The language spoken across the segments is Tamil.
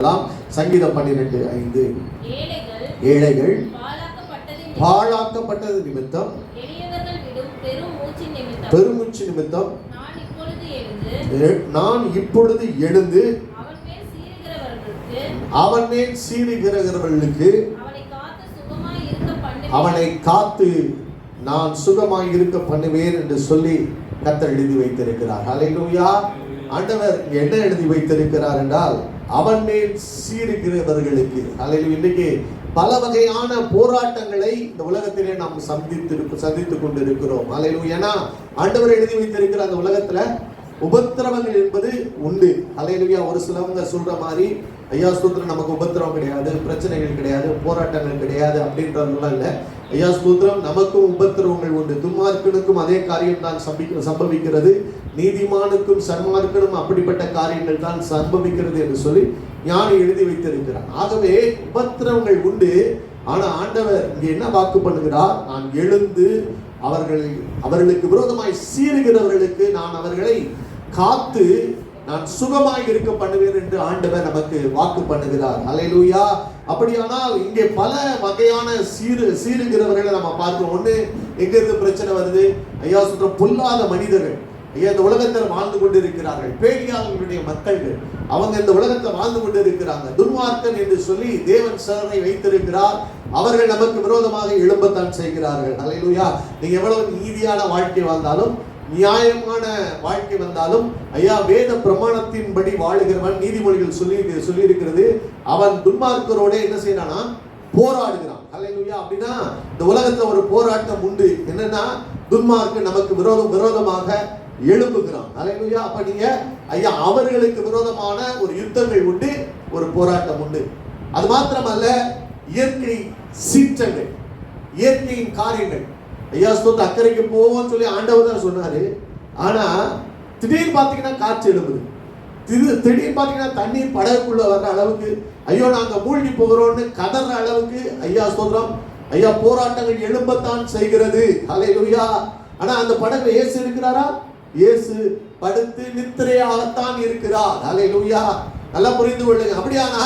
சங்கீதம் 12:5 ஏழைகள் பாழாக்கப்பட்டது நிமித்தம் பெருமூச்சு நிமித்தம் நான் இப்பொழுது எழுந்து அவன் மேல் சீறுகிறவர்களுக்கு அவனை காத்து நான் சுகமாய் இருக்க பண்ணுவேன் என்று சொல்லி கர்த்தர் எழுதி வைத்திருக்கிறார். ஹல்லேலூயா. ஆண்டவர் என்ன எழுதி வைத்திருக்கிறார் என்றால் அவன் மேல் சீறுகிறவர்களுக்கு. ஹல்லேலூயா. இன்னைக்கு பல வகையான போராட்டங்களை இந்த உலகத்திலே நாம் சந்தித்துக் கொண்டிருக்கிறோம். ஹல்லேலூயா. ஏன்னா ஆண்டவர் எழுதி வைத்திருக்கிற அந்த உலகத்துல உபத்திரவங்கள் என்பது உண்டு. ஹல்லேலூயா. ஒரு சிலவங்க சொல்ற மாதிரி ஐயா ஸ்தோத்திரம் நமக்கு உபத்திரவம் கிடையாது, பிரச்சனைகள் கிடையாது, போராட்டங்கள் கிடையாது அப்படின்றதுலாம் இல்லை. ஐயா ஸ்தோத்திரம் நமக்கும் உபத்திரவங்கள் உண்டு. துன்மார்க்கனுக்கும் அதே காரியம் தான் சம்பவிக்கிறது, நீதிமானுக்கும் சன்மார்க்கனும் அப்படிப்பட்ட காரியங்கள் தான் சம்பவிக்கிறது என்று சொல்லி ஞானி எழுதி வைத்திருக்கிறார். ஆகவே உபத்திரவங்கள் உண்டு. ஆனா ஆண்டவர் இங்க என்ன வாக்கு பண்ணுகிறார்? நான் எழுந்து அவர்களுக்கு விரோதமாய் சீறுகிறவர்களுக்கு நான் அவர்களை காத்து நான் சுகமாய் இருக்க பண்ணுவேன் என்று ஆண்டவர் நமக்கு வாக்கு பண்ணுகிறார். ஹல்லேலூயா. அப்படியானால் இங்கே பல வகையான சீறுகிறவர்களை நம்ம பார்க்கிறோம். ஒண்ணு, எங்க இருந்து பிரச்சனை வருது? ஐயா சொல்ற பொல்லாத மனிதர்கள் ஐயா இந்த உலகத்தில் வாழ்ந்து கொண்டு இருக்கிறார்கள். பேடியாளர்களுடைய மக்கள்கள் அவங்க இந்த உலகத்தில் வாழ்ந்து கொண்டு இருக்கிறாங்க. துன்மார்க்கன் என்று சொல்லி தேவன் சிலரை வைத்திருக்கிறார். அவர்கள் நமக்கு விரோதமாக எழும்பத்தான் செய்கிறார்கள். ஹல்லேலூயா. நீங்க எவ்வளவு நீதியான வாழ்க்கை வாழ்ந்தாலும், நியாயமான வாழ்க்கை வந்தாலும், ஐயா வேத பிரமாணத்தின்படி வாழுகிறவன், நீதிமொழிகள் சொல்லி இருக்கிறது, அவன் துன்மார்க்கரோட என்ன செய்யறானா? போராடுகிறான். ஹல்லேலூயா. அப்படின்னா இந்த உலகத்துல ஒரு போராட்டம் உண்டு. என்னன்னா துன்மார்க்கு நமக்கு விரோதமாக எழும்புகிறான். ஹல்லேலூயா. அப்ப நீங்க ஐயா அவர்களுக்கு விரோதமான ஒரு யுத்தங்கள் உண்டு, ஒரு போராட்டம் உண்டு. அது மாத்திரமல்ல, இயற்கை சீற்றங்கள், இயற்கையின் காரியங்கள். ஐயா ஸ்தோத்திரம் அக்கறைக்கு போவோம்னு சொல்லி ஆண்டவர் தான் சொன்னாரு. ஆனா திடீர்னு பாத்தீங்கன்னா காற்று எழுப்புது, திடீர்னு பாத்தீங்கன்னா தண்ணீர் படகுக்குள்ள வர்ற அளவுக்கு, ஐயோ நாங்க மூழ்கி போகிறோம்னு கதற அளவுக்கு ஐயா ஸ்தோத்திரம் ஐயா போராட்டங்கள் எழும்பத்தான் செய்கிறது. ஹல்லேலூயா. ஆனா அந்த படகுல இயேசு இருக்கிறாரா? இயேசு படுத்து நித்திரையாகத்தான் இருக்கிறார். ஹல்லேலூயா. நல்லா புரிந்து கொள்ளுங்க. அப்படியானா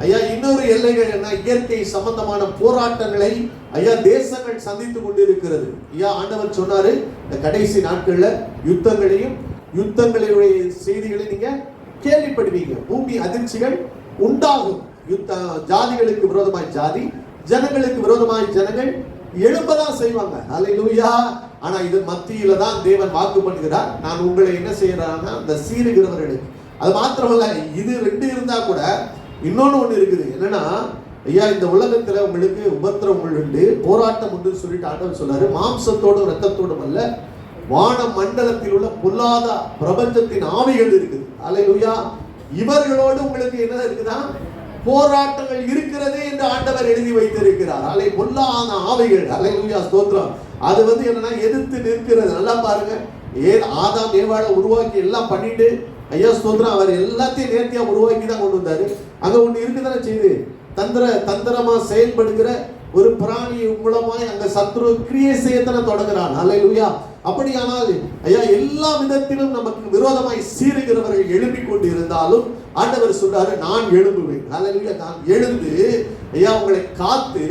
ஐயா இன்னொரு எல்லைகள் என்ன? இயற்கை சம்பந்தமான போராட்டங்களை ஐயா தேசங்கள் சந்தித்துக் கொண்டிருக்கிறது. ஐயா ஆண்டவர் சொன்னாரு, இந்த கடைசி நாட்கள்ல யுத்தங்களுடைய செய்திகளை நீங்க கேள்விப்படுவீங்க. பூமி அதிர்ச்சிகள் உண்டாகும். ஜாதிகளுக்கு விரோதமாய் ஜாதி, ஜனங்களுக்கு விரோதமாய் ஜனங்கள் எழும்பதான் செய்வாங்க. ஹல்லேலூயா. ஆனா இது மத்தியில தான் தேவன் வாக்கு பண்ணுகிறார், நான் உங்களை என்ன செய்யறாங்கன்னா அந்த சீறுகிறவர்களுக்கு. அது மாத்திரமல்ல, இது ரெண்டு இருந்தா கூட இன்னொன்னு ஒண்ணு இருக்குது. என்னன்னா ஐயா இந்த உலகத்துல உங்களுக்கு உபத்திரவங்கள் உண்டு, போராட்டம் உண்டு சொல்லிட்டு ஆண்டவர் சொல்றாரு. மாம்சத்தோடும் ரத்தத்தோடும் அல்ல, வான மண்டலத்தில் உள்ள பொல்லாத பிரபஞ்சத்தின் ஆவிகள் இருக்குது. ஹல்லேலூயா. இவர்களோடு உங்களுக்கு என்ன இருக்குதா? போராட்டங்கள் இருக்கிறது என்று ஆண்டவர் எழுதி வைத்திருக்கிறார். அலை பொல்லாத ஆவிகள். ஹல்லேலூயா ஸ்தோத்திரம். அது என்னன்னா எதிர்த்து நிற்கிறது. நல்லா பாருங்க, ஆதாம் ஏவாளை உருவாக்கி எல்லாம் பண்ணிட்டு ஐயா ஸ்தோத்திரம் அவர் எல்லாத்தையும் நேர்த்தியா உருவாக்கி தான் கொண்டு வந்தாரு. அங்க ஒண்ணு இருக்குதானே செய்து தந்திரமா செயல்படுகிற ஒரு பிராணி மூலமாய் அங்க சத்ரு கிரியை செய்யத்தான தொடங்குறான். ஹல்லேலூயா. அப்படியானால் ஐயா எல்லா விதத்திலும் நமக்கு விரோதமாய் சீறுகிறவர்கள் எழுப்பிக் கொண்டு இருந்தாலும் ஆண்டவர் சொல்றாரு, நான் எழும்புவேன். ஹல்லேலூயா. நான் எழுந்து ஐயா உங்களை காத்து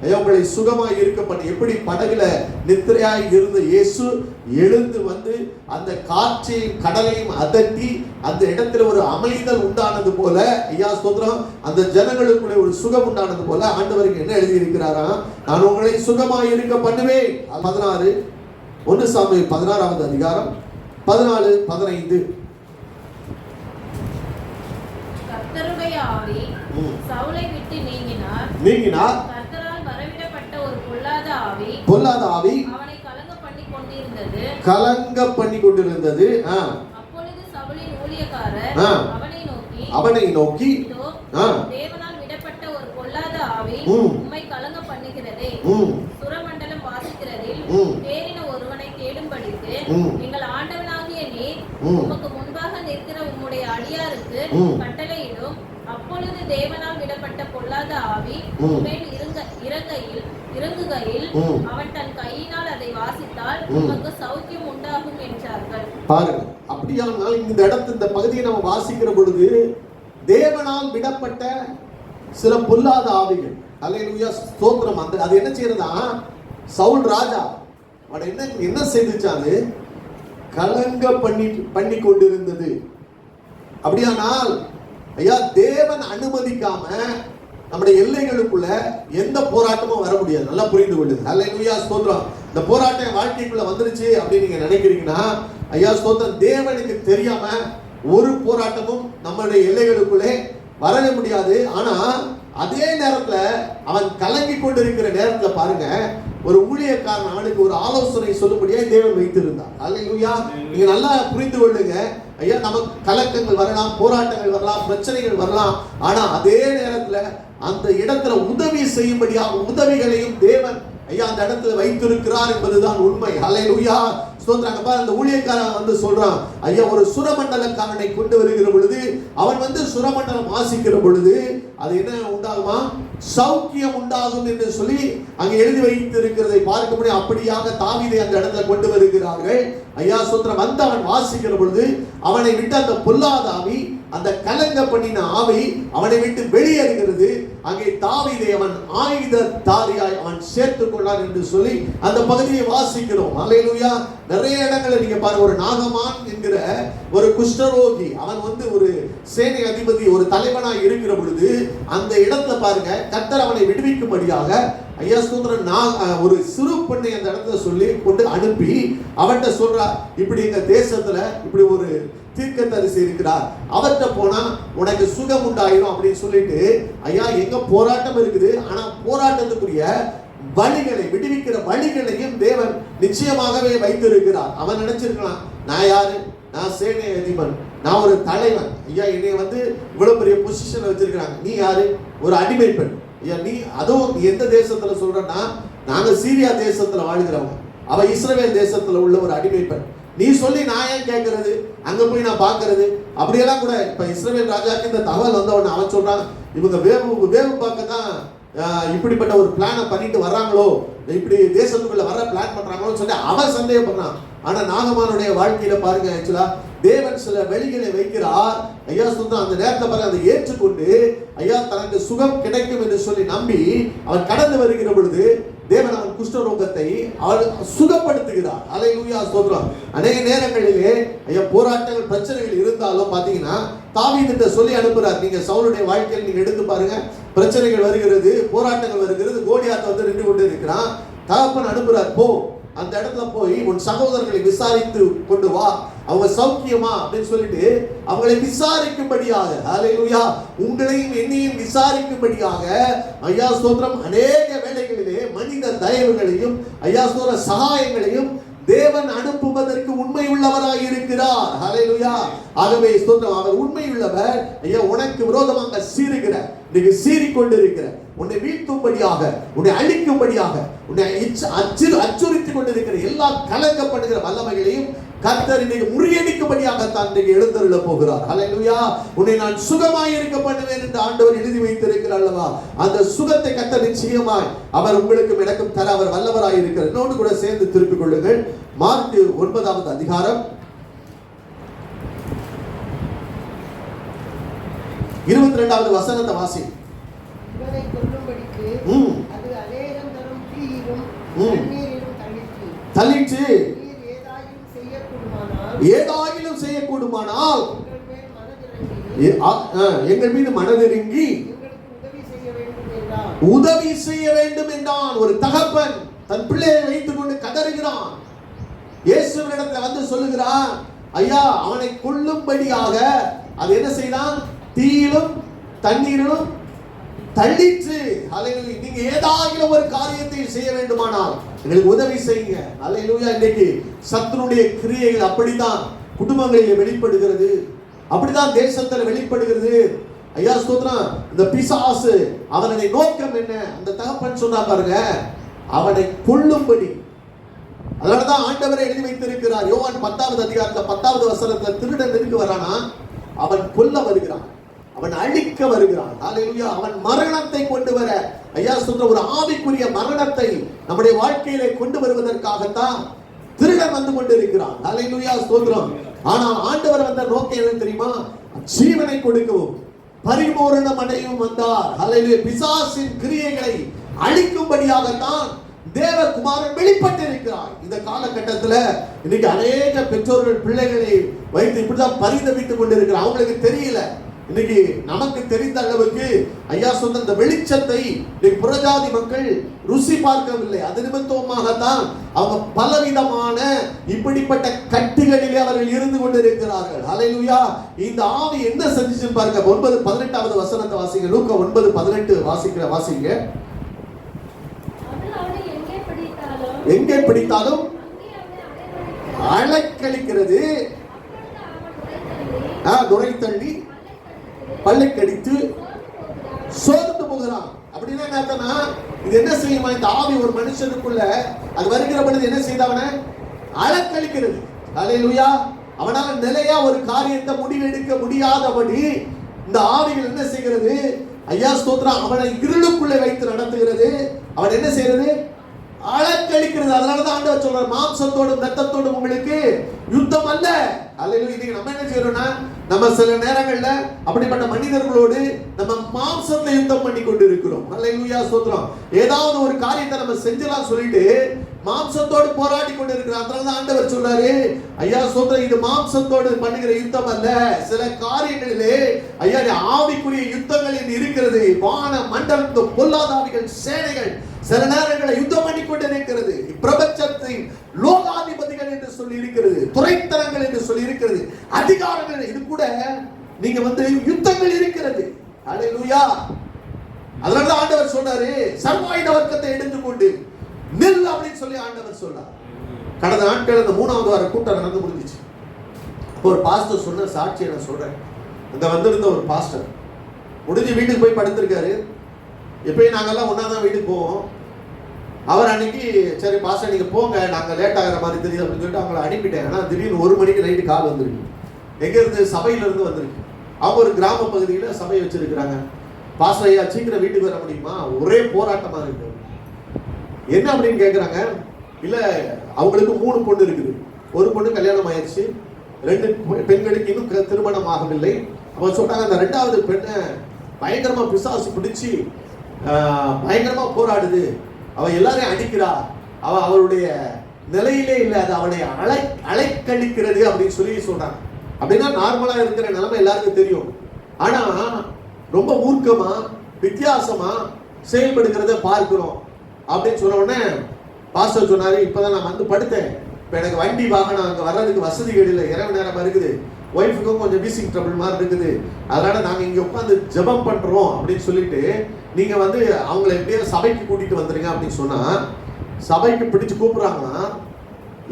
ஐயா உங்களை சுகமாய் இருக்க பண்ணி, எப்படி படகுல நித்திரையாய் இருந்த இயேசு எழுந்து வந்து அந்த காற்றையும் கடலையும் அதட்டி அந்த இடத்துல ஒரு அமைதல் உண்டானது போல, ஐயா ஸ்தோத்திரம் அந்த ஜனங்களுக்குள்ளே ஒரு சுகம் உண்டானது போல ஆண்டவருக்கு என்ன எழுதி இருக்கிறாரா? நான் உங்களை சுகமாய் இருக்க பண்ணுவேன். 16 1 சாமுவேல் 16வது அதிகாரம் 14-15. கர்த்தருடைய ஆவி சவுலை விட்டு நீங்கினார். கர்த்தரால் வரவிடப்பட்ட ஒரு பொல்லாத ஆவி அவனை கலங்க பண்ணி கொண்டிருந்தது. அப்பொழுது சவுலின் ஊழியக்காரர் அவனை நோக்கி தேவனால் விடப்பட்ட ஒரு பொல்லாத ஆவி உம்மை கலங்க பண்ணுகிறதே, சுரமண்டலம் வாசிக்கிறதில் தேறின ஒருவனை தேடும்படிக்கு எங்கள் ஆண்டவனாகிய நீர் உமக்கு முன்பாக நிற்கிற உம்முடைய அடியாருக்கு கட்டளையிடும். அப்பொழுது தேவனால் விடப்பட்ட பொல்லாத ஆவி மேல் இறங்குகையில் அவன் தன் கையினால் அதை வாசித்தால் உமக்கு சௌக்கியம் உண்டாகும் என்றார்கள். பாருங்க, அப்படியானால் இந்த இடத்து இந்த பகுதியை நம்ம வாசிக்கிற பொழுது தேவனால் விடப்பட்ட சில பொல்லாத ஆவிகள். அல்லேலூயா, ஸ்தோத்திரம். அது என்ன செய்யறதா, சவுல் ராஜா அவன் என்ன செய்துச்சாது, கலங்க பண்ணி கொண்டிருந்தது. அப்படியானால் ஐயா, தேவன் அனுமதிக்காம நம்முடைய எல்லைகளுக்குள்ள எந்த போராட்டமும் வர முடியாது. நல்லா புரிந்து கொள்ளுது. அல்லேலூயா, ஸ்தோத்திரம். இந்த போராட்டம் வாழ்க்கைக்குள்ள வந்துருச்சு அப்படின்னு நீங்க நினைக்கிறீங்கன்னா, ஐயா ஸ்தோத்திரம், தேவனுக்கு தெரியாம ஒரு போராட்டமும் நம்முடைய எல்லைகளுக்குள்ளே வரவே முடியாது. ஆனா அதே நேரத்துல அவன் கலங்கி கொண்டிருக்கிற நேரத்துல பாருங்க, ஒரு ஊழியக்காரன் அவனுக்கு ஒரு ஆலோசனை சொல்லும்படியா தேவன் வைத்திருந்தார். அல்லேலூயா, நீங்க நல்லா புரிந்து கொள்ளுங்க. ஐயா, நமக்கு கலக்கங்கள் வரலாம், போராட்டங்கள் வரலாம், பிரச்சனைகள் வரலாம். ஆனா அதே நேரத்துல அந்த இடத்துல உதவி செய்யும்படியாக உதவிகளையும் தேவன் ஐயா அந்த இடத்துல வைத்திருக்கிறார் என்பதுதான் உண்மை. அல்லேலூயா, ஸ்தோத்திரம். அந்த ஊழியக்காரன் வந்து சொல்றான், ஐயா ஒரு சுரமண்டலக்காரனை கொண்டு வருகிற பொழுது அவன் சுரமண்டலம் வாசிக்கிற பொழுது அது என்ன உண்டாகுமா, சௌக்கியம் உண்டாகும் என்று சொல்லி அங்கே எழுதி வைத்திருக்கிறதை பார்க்க முடியும். அப்படியாக தாவீதை அந்த இடத்துல கொண்டு வருகிறார்கள். ஐயா ஸ்தோத்திரம். வந்து அவன் வாசிக்கிற பொழுது அவனை விட்டு அந்த பொல்லாத ஆவி, அந்த கலங்க பண்ணின ஆவி அவனை விட்டு வெளியேறுகிறது. அங்கே தாவீதை அவன் ஆயுததாரியாய் அவன் சேர்த்துக் கொண்டான் என்று சொல்லி அந்த பகுதியை வாசிக்கிறோம். அல்லேலூயா. நிறைய இடங்களை நீங்க பாருங்க, ஒரு நாகமான் என்கிற ஒரு குஷ்டரோகி அவன் ஒரு சேனை அதிபதி, ஒரு தலைவனாய் இருக்கிற பொழுது அந்த இடத்துல பாருங்க, கர்த்தர் அவனை விடுவிக்கும்படியாக ஐயா ஸ்தோத்திரம் ஒரு சிறு பெண்ணை அந்த இடத்துல சொல்லி கொண்டு அனுப்பி அவன்கிட்ட சொல்றா, இப்படி எங்க தேசத்துல இப்படி ஒரு தீர்க்கதரிசி இருக்கிறார், அவர்கிட்ட போனா உனக்கு சுகம் உண்டாயிரும் அப்படின்னு சொல்லிட்டு, ஐயா எங்க போராட்டம் இருக்குது, ஆனா போராட்டத்துக்குரிய வழிகளை, விடுவிக்கிற வழிகளையும் தேவன் நிச்சயமாகவே வைத்திருக்கிறார். அவன் நினைச்சிருக்கலாம், நான் யாரு, நான் சேனை அதிபன், நான் ஒரு தலைவன், ஐயா என்னை இவ்வளவு பெரிய பொசிஷன்ல வச்சிருக்கிறாங்க, நீ யாரு, ஒரு அடிமை பெண். ஐயா நீ அதுவும் எந்த தேசத்துல சொல்றன்னா, நாங்க சீரியா தேசத்துல வாழ்கிறவங்க, அவ இஸ்ரவேல் தேசத்துல உள்ள ஒரு அடிமை பெண். நீ சொல்லி நான் ஏன் கேட்கறது, அங்க போய் நான் பாக்குறது, அப்படியெல்லாம் கூட. இப்ப இஸ்ரவேல் ராஜாக்கு இந்த தகவல் வந்தவன அவன் சொல்றான், இவங்க வேவு பார்க்க தான் இப்படிப்பட்ட ஒரு பிளானை பண்ணிட்டு வர்றாங்களோ, இப்படி தேசத்துக்குள்ள வர பிளான் பண்றாங்களோன்னு சொல்லி அவன் சந்தேகப்படுறான். ஆனா நாகமானுடைய வாழ்க்கையில பாருங்க, ஆக்சுவலா தேவன் சில வெளிகளை வைக்கிறார். ஐயா சொல்றான், அந்த நேரத்தை பாருங்க, அதை ஏற்றுக்கொண்டு ஐயா தனக்கு சுகம் கிடைக்கும் என்று சொல்லி நம்பி அவன் கடந்து வருகிற பொழுது தேவன் அவன் குஷ்டரோகத்தை அவன் சுகப்படுத்துகிறார். அல்லேலூயா, ஸ்தோத்திரம். அநேக நேரங்களிலே ஐயா போராட்டங்கள் பிரச்சனைகள் இருந்தாலும் பாத்தீங்கன்னா தாவீதுகிட்ட சொல்லி அனுப்புறார். நீங்க சவுலுடைய வாழ்க்கையில் நீங்க எடுத்து பாருங்க, பிரச்சனைகள் வருகிறது, போராட்டங்கள் வருகிறது, கோலியாத் நின்று கொண்டு இருக்கிறான். தகப்பன் அனுப்புறார், போ அந்த இடத்துல போய் உன் சகோதரர்களை விசாரித்து கொண்டு வா, அவங்க சௌக்கியமா அப்படின்னு சொல்லிட்டு அவங்களை விசாரிக்கும்படியாக, அல்லேலூயா, உங்களையும் என்னையும் விசாரிக்கும்படியாக ஐயா ஸ்தோத்திரம் அநேக வேளைகளிலே மனித தயவுகளையும் ஐயா ஸ்தோத்திர சகாயங்களையும் தேவன் அனுப்புவதற்கு உண்மை உள்ளவராய் இருக்கிறார். அல்லேலூயா. ஆகவே ஸ்தோத்திரம், அவர் உண்மை உள்ளவர். ஐயா உனக்கு விரோதமாக சீறுகிற, நீங்க சீறிக்கொண்டிருக்கிற, உன்னை வீழ்த்தும்படியாக, உன்னை அழிக்கும்படியாக, உன்னை அச்சுறுத்திக் கொண்டிருக்கிற எல்லா கலங்கப்படுகிற வல்லமைகளையும் கர்த்தர் இன்னைக்கு முறியடிக்கும்படியாகத்தான் இன்றைக்கு எழுந்தருள போகிறார். அல்லேலூயா. உன்னை நான் சுகமாய் இருக்க பண்ணுவேன் என்று ஆண்டவர் எழுதி வைத்திருக்கிறார் அல்லவா, அந்த சுகத்தை கர்த்தர் நிச்சயமாய் அவர் உங்களுக்கும் எனக்கும் தர அவர் வல்லவராய் இருக்கிறார். இன்னொன்று கூட சேர்ந்து திருப்பிக் கொள்ளுங்கள். மார்க்கு 9வது அதிகாரம் 22வது வசனத்தை வாசி. இவனை கொல்லும்படிக்கு அது அநேகம் தரம் தீயிலும் தண்ணீரிலும் தள்ளிற்று. ஏதாயிலும் செய்யக்கூடுமானால் எங்கள் மீது மனதிறங்கி உதவி செய்ய வேண்டும் என்றான். ஒரு தகப்பன் தன் பிள்ளையை வைத்துக் கொண்டு கதறுகிறான். இயேசுவினிடத்தில் சொல்லுகிறான், ஐயா அவனை கொல்லும்படியாக அது என்ன செய்தான், தீயிலும் தண்ணீரிலும் தள்ளிற்று. அல்லேலூயா. நீங்க ஏதாகிலும் ஒரு காரியத்தை செய்ய வேண்டுமானால் எங்களுக்கு உதவி செய்யுங்க. அல்லேலூயா. இன்னைக்கு சத்துருடைய கிரியைகள் அப்படித்தான் குடும்பங்களில் வெளிப்படுகிறது, அப்படிதான் தேசத்தில் வெளிப்படுகிறது. ஐயா ஸ்தோத்திரம். இந்த பிசாசு அவனுடைய நோக்கம் என்ன, அந்த தகப்பன் சொன்னா பாருங்க, அவனை கொல்லும்படி. அதனாலதான் ஆண்டவரை எழுதி வைத்திருக்கிறார். யோவான் 10வது அதிகாரத்துல 10வது வசனத்துல திருடன் இருக்கு வரானா, அவன் கொல்ல வருகிறான், அவன் அழிக்க வருகிறான். அல்லேலூயா. அவன் மரணத்தை கொண்டு வர, ஐயா சொல்ற ஒரு ஆவிக்குரிய மரணத்தை நம்முடைய வாழ்க்கையிலே கொண்டு வருவதற்காகத்தான் திருடன் வந்து கொண்டிருக்கிறான். அல்லேலூயா, ஸ்தோத்திரம். ஆனால் ஆண்டவர் வந்த நோக்கம் என்ன தெரியுமா, ஜீவனை கொடுக்கவும் பரிபூரணம் அடையும் வந்தார். ஹல்லேலூயா. பிசாசின் கிரியைகளை அழிக்கும்படியாகத்தான் தேவகுமாரன் வெளிப்பட்டிருக்கிறார். இந்த காலகட்டத்தில் இன்னைக்கு அநேக பெற்றோர்கள் பிள்ளைகளை வைத்து இப்படிதான் பரிதவித்துக் கொண்டிருக்கிறார். அவங்களுக்கு தெரியல. இன்னைக்கு நமக்கு தெரிந்த அளவுக்கு ஐயா சொன்ன இந்த வெளிச்சத்தை புறஜாதி மக்கள் ருசி பார்க்கவில்லை. அது நிமித்தமாகத்தான் அவங்க பலவிதமான இப்படிப்பட்ட கட்டுகளிலே அவர்கள் இருந்து கொண்டிருக்கிறார்கள். ஹல்லேலூயா. இந்த ஆவி என்ன செஞ்சுச்சு பாருங்க. 9:18 வசனத்தை வாசிங்க. லூக்கா 9:18 வாசிங்க. எங்கே பிடித்தாலும் அலைக்கழிக்கிறது, நுரை தள்ளி பல்லை கடித்து சோர்ந்து போகிறான். அப்படின்னா என்ன அர்த்தம்னா, இது என்ன செய்யுமா இந்த ஆவி ஒரு மனுஷனுக்குள்ள அது வருகிற பொழுது என்ன செய்தவன அலைக்கழிக்கிறது. ஹல்லேலூயா. அவனால நிலையா ஒரு காரியத்தை முடிவெடுக்க முடியாதபடி இந்த ஆவிகள் என்ன செய்கிறது? ஐயா ஸ்தோத்திரம். அவனை இருளுக்குள்ளே வைத்து நடத்துகிறது. அவன் என்ன செய்யறது? அலைக்கழிக்கிறது. அதனாலதான் ஆண்டவர் சொல்றார், மாம்சத்தோடும் இரத்தத்தோடும் உங்களுக்கு யுத்தம் அல்ல. அல்லேலூயா. இன்னைக்கு நம்ம என்ன செய்யறோம்னா, நம்ம சில நேரங்கள்ல அப்படிப்பட்ட மனிதர்களோடு நம்ம மாம்சத்தை யுத்தம் பண்ணி கொண்டு இருக்கிறோம். அல்லேலூயா ஸ்தோத்திரம். ஏதாவது ஒரு காரியத்தை நம்ம செஞ்சலாம் சொல்லிட்டு மாம்சத்தோடு போராடி கொண்டு இருக்கிறோம். அதனாலதான் ஆண்டவர் சொல்றாரு, ஐயா ஸ்தோத்திரம், இது மாம்சத்தோடு பண்ணுகிற யுத்தம் அல்ல. சில காரியங்களிலே ஐயா ஆவிக்குரிய யுத்தங்கள் இருக்கிறது. வான மண்டலத்து பொல்லாத ஆவிகள் சேனைகள் சில நேரங்களில் யுத்தம் பண்ணி கொண்டு இருக்கிறது. பிரபஞ்சத்தின் லோகாதிபதிகள் என்று சொல்லி இருக்கிறது, துரைத்தனங்கள் என்று சொல்லி இருக்கிறது, அதிகாரங்கள். இது கூட நீங்க யுத்தங்கள் இருக்கிறது. ஹல்லேலூயா. அதனால ஆண்டவர் சொன்னாரு, சர்வாயுத வர்க்கத்தை எடுத்துக்கொண்டு நில் அப்படின்னு சொல்லி ஆண்டவர் சொன்னார். கடந்த நாட்கள் அந்த 3வது வார கூட்டம் நடந்து முடிஞ்சிச்சு. ஒரு பாஸ்டர் சொன்ன சாட்சியை நான் சொல்றேன். அங்க வந்திருந்த ஒரு பாஸ்டர் முடிஞ்சு வீட்டுக்கு போய் படுத்திருக்காரு. எப்பயும் நாங்கெல்லாம் ஒன்னா தான் வீட்டுக்கு போவோம். அவர் அன்னைக்கு சரி பாஸ்டர் நீங்க போங்க, நாங்க லேட் ஆகிற மாதிரி தெரியுது அப்படின்னு சொல்லிட்டு அவங்களை அனுப்பிட்டேன். ஆனா திடீர்னு 1 மணிக்கு நைட்டு கால் வந்திருக்கு. எங்க இருந்து? சபையில இருந்து வந்திருக்கு. அவங்க ஒரு கிராம பகுதியில் சபை வச்சிருக்கிறாங்க. பாஸ்டர் ஐயா சீக்கிரம் வீட்டுக்கு வர முடியுமா? ஒரே போராட்டமா இருக்கு. என்ன அப்படின்னு கேட்குறாங்க. இல்லை அவங்களுக்கு 3 பொண்ணு இருக்குது. ஒரு பொண்ணு கல்யாணம் ஆயிடுச்சு, 2 பெண்களுக்கு இன்னும் திருமணம் ஆகவில்லை. அவங்க சொல்றாங்க, அந்த 2வது பெண்ணை பயங்கரமா பிசாசு பிடிச்சி பயங்கரமா போராடுது, அவ எல்லாரையும் அடிக்கிறா, அவளுடைய நிலையிலே இல்லை, அது அவளை அலைக்கழிக்கிறது அப்படின்னு சொல்லி சொல்றாங்க. அப்படின்னா நார்மலா இருக்கிற நிலைமை எல்லாருக்கும் தெரியும். ஆனா ரொம்ப மூர்க்கமா வித்தியாசமா செயல்படுகிறத பார்க்கிறோம் அப்படின்னு சொன்ன உடனே பாஸ்டர் சொன்னாரு, இப்பதான் நான் படுத்தேன். இப்போ எனக்கு வண்டி வாகனம் அங்கே வர்றதுக்கு வசதிகள் இல்லை, இரவு நேரம் இருக்குது, ஒய்ஃபுக்கும் கொஞ்சம் வீசிங் ட்ரபிள் மாதிரி இருக்குது, அதனால நாங்கள் இங்கே உட்காந்து ஜெபம் பண்ணுறோம் அப்படின்னு சொல்லிட்டு நீங்கள் அவங்கள எப்படியாவது சபைக்கு கூட்டிகிட்டு வந்துடுங்க அப்படின்னு சொன்னால் சபைக்கு பிடிச்சு கூப்பிட்றாங்கன்னா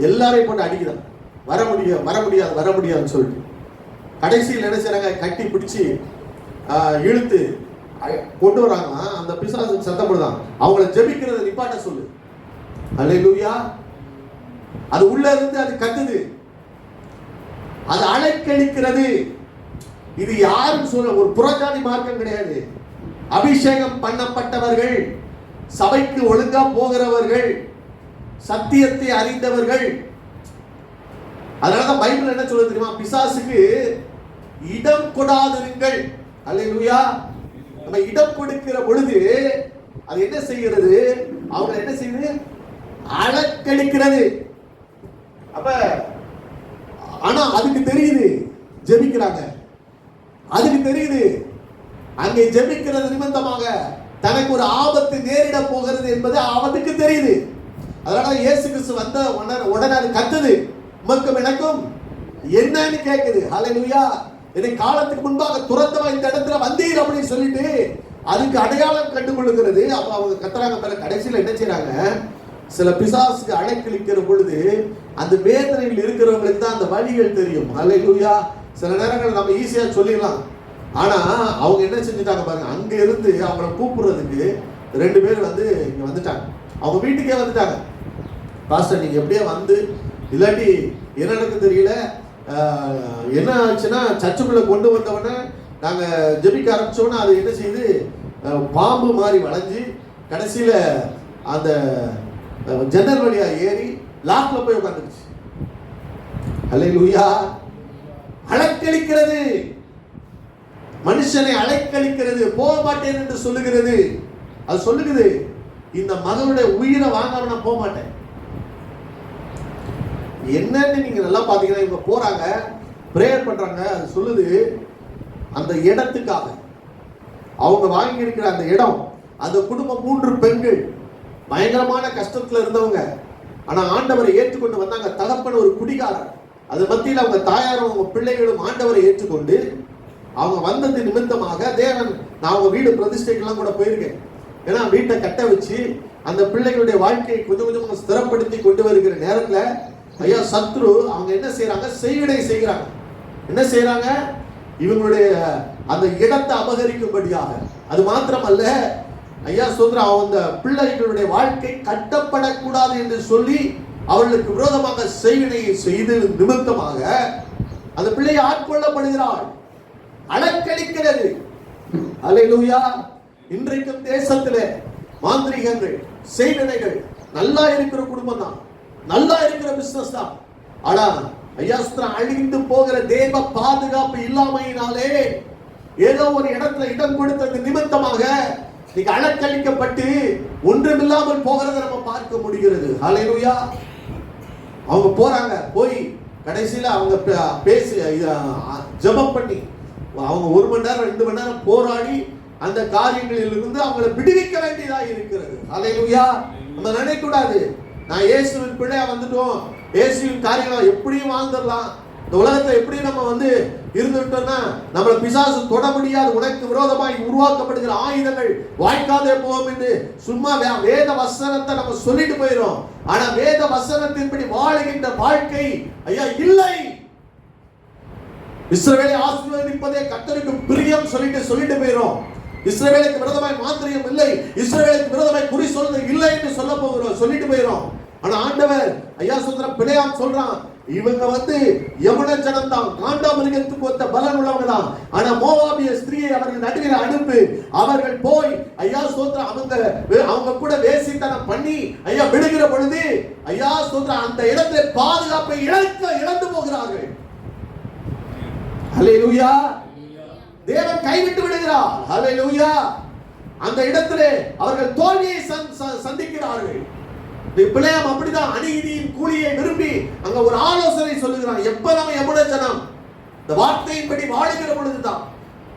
எல்லாரையும் போட்டு அடிக்கிறாங்க. வர முடியாதுன்னு சொல்லிட்டு கடைசியில் என்ன செய்கிறாங்க, கட்டி பிடிச்சி இழுத்து கொண்டு வராங்கன்னா அந்த பிசாசுக்கு சத்தப்படுதான், அவங்கள ஜெபிக்கிறத நிப்பாட்ட சொல்லு. அல்லேலூயா. அது உள்ள இருந்து அது கத்துது, அது அலைக்கழிக்கிறது. இது யாரும் சொல்ல ஒரு புறஜாதி மார்க்கம் கிடையாது. அபிஷேகம் பண்ணப்பட்டவர்கள், சபைக்கு ஒழுங்கா போகிறவர்கள், சத்தியத்தை அறிந்தவர்கள். அதனாலதான் பைபிள் என்ன சொல்லுது தெரியுமா, பிசாசுக்கு இடம் கொடாதிருங்கள். அல்லேலூயா. நம்ம இடம் கொடுக்கிற பொழுது அது என்ன செய்கிறது, அவங்க என்ன செய்யுது, அலைக்கழிக்கிறது. அப்ப ஆனா அதுக்கு தெரியுது ஜெபிக்கிறாங்க, அதுக்கு தெரியுது அங்கே ஜெபிக்கிறது நிமித்தமாக தனக்கு ஒரு ஆபத்து நேரிட போகிறது என்பது அவனுக்கு தெரியுது. அதனால இயேசு கிறிஸ்து வந்த உடனே அது கத்துது, உமக்கும் எனக்கும் என்னன்னு கேட்குது. ஹல்லேலூயா. என்னை காலத்துக்கு முன்பாக துரந்தவா இந்த இடத்துல வந்தீர் அப்படின்னு சொல்லிட்டு அதுக்கு அடையாளம் கண்டுகொள்ளுகிறது. அப்ப அவங்க கத்துறாங்க. பிற கடைசியில் என்ன செய்யறாங்க, சில பிசாசுக்கு அலைக்கழிக்கிற பொழுது அந்த வேதனையில் இருக்கிறவங்களுக்கு தான் அந்த வழிகள் தெரியும். அல்லேலூயா. சில நேரங்கள் நம்ம ஈஸியா சொல்லிடலாம், ஆனா அவங்க என்ன செஞ்சுட்டாங்க பாருங்க, அங்க இருந்து அவங்கள கூப்பிடுறதுக்கு 2 பேர் இங்க வந்துட்டாங்க. அவங்க வீட்டுக்கே வந்துட்டாங்க. பாஸ்டர் நீங்க எப்படியே இல்லாட்டி என்ன நடக்குது தெரியல, என்ன ஆச்சுன்னா சர்ச்சுக்குள்ள கொண்டு வந்தவொடனே நாங்க ஜெபிக்க ஆரம்பிச்சோன்னா அது என்ன செய்யுது, பாம்பு மாதிரி வளைஞ்சு கடைசியில அந்த ஜன்னல் வழியா ஏறி லாக்ல போய் உட்கார்ந்துருச்சு. அல்லேலூயா. அலைக்கழிக்கிறது. மனுஷனை அலைக்கழிக்கிறது, போக மாட்டேன் என்று சொல்லுகிறது. அது சொல்லுகிறது, இந்த மகளுடைய உயிரை வாங்காம நான் போக மாட்டேன். என்னன்னு நீங்க நல்லா பாத்தீங்கன்னா, இவங்க போறாங்க, பிரேயர் பண்றாங்க. அது சொல்லுது, அந்த இடத்துக்காக அவங்க வாங்கி இருக்கிற அந்த இடம், அந்த குடும்பம் 3 பெண்கள் பயங்கரமான கஷ்டத்துல இருந்தவங்க. ஆனா ஆண்டவரை ஏற்றுக்கொண்டு வந்தாங்க. தகப்பன் ஒரு குடிகாரர். அது மத்தியில் அவங்க தாயாரும் அவங்க பிள்ளைகளும் ஆண்டவரை ஏற்றுக்கொண்டு அவங்க வந்தது நிமித்தமாக தேவன், நான் அவங்க வீடு பிரதிஷ்டைக்கெல்லாம் கூட போயிருக்கேன். ஏன்னா வீட்டை கட்ட வச்சு அந்த பிள்ளைகளுடைய வாழ்க்கையை கொஞ்சம் கொஞ்சம் ஸ்திரப்படுத்தி கொண்டு வருகிற நேரத்துல ஐயா சத்ரு அவங்க என்ன செய்யறாங்க, செய்வினை செய்கிறாங்க. என்ன செய்யறாங்க, இவங்களுடைய அந்த இடத்தை அபகரிக்கும்படியாக. அது மாத்திரமல்ல ஐயா சொல்ற, அந்த பிள்ளைகளுடைய வாழ்க்கை கட்டப்படக்கூடாது என்று சொல்லி அவர்களுக்கு விரோதமாக செய்வினையை செய்து நிமித்தமாக அந்த பிள்ளை ஆட்கொள்ளப்படுகிறாள், அலக்களிக்கிறது. அல்லேலூயா. இன்றைக்கும் தேசத்திலே மாந்திரிகங்கள், செய்வினைகள், நல்லா இருக்கிற குடும்பம் தான், நல்லா இருக்கிற பிசினஸ் தான். ஆனா ஐயா அழிந்து போகிற தேவ பாதுகாப்பு இல்லாமையினாலே ஏதோ ஒரு இடத்துல இடம் கொடுத்தது நிமித்தமாக நீங்க அலக்களிக்கப்பட்டு ஒன்றுமில்லாமல் போகிறத நம்ம பார்க்க முடிகிறது. ஹல்லேலூயா. அவங்க போறாங்க, போய் கடைசியில அவங்க பேசி ஜெபம் பண்ணி அவங்க 1 மணி நேரம் 2 மணி நேரம் போராடி அந்த காரியங்களில் இருந்து அவங்களை விடுவிக்க வேண்டியதாக இருக்கிறது. ஹல்லேலூயா. நம்ம நினைக்க கூடாது, நான் இயேசுவின் பிள்ளையா வந்துட்டோம், இயேசுவின் காரியங்களை எப்படியும் வாழ்ந்துடலாம், இந்த உலகத்தை எப்படி நம்ம இருந்துட்டோம்னா நம்மளை பிசாசு தொட முடியாது, உனக்கு விரோதமாய் உருவாக்கப்படுகிற ஆயுதங்கள் வாய்க்காதே போகும் என்று சும்மா வேத வசனத்தை நம்ம சொல்லிட்டு போயிடும். ஆனா வேத வசனத்தின்படி வாழுகின்ற வாழ்க்கை ஐயா இல்லை. இஸ்ரவேலை ஆசீர்வதிப்பதே கர்த்தருக்கு பிரியம் சொல்லிட்டு போயிடும். இஸ்ரவேலுக்கு விரோதமாய் மாந்திரியம் இல்லை, இஸ்ரவேலுக்கு விரோதமாய் குறி சொல்றது இல்லை என்று சொல்லிட்டு போயிடும். ஆனா ஆண்டவர் ஐயா பிணையாம் சொல்றான், இவங்க யவன ஜனம் தான், காண்டாமிருகத்துக்கு ஒத்த பலன் உள்ளவங்க தான். ஆனா மோவாபிய ஸ்திரியை அவர்கள் நடுவில் அனுப்பு, அவர்கள் போய் ஐயா ஸ்தோத்திரம் அவங்க கூட வேசித்தனம் பண்ணி ஐயா விடுகிற பொழுது ஐயா ஸ்தோத்திரம் அந்த இடத்துல பாதுகாப்பை இழந்து போகிறார்கள். ஹல்லேலூயா. தேவன் கைவிட்டு விடுகிறார். ஹல்லேலூயா. அந்த இடத்திலே அவர்கள் தோல்வியை சந்திக்கிறார்கள். பிள்ளையாம் அப்படிதான் அநீதியின் கூலியை விரும்பி அங்க ஒரு ஆலோசனை சொல்லுகிறான். எப்ப நம்ம எவ்வளவு ஜனம் இந்த வார்த்தையின்படி வாழுகிற பொழுதுதான்.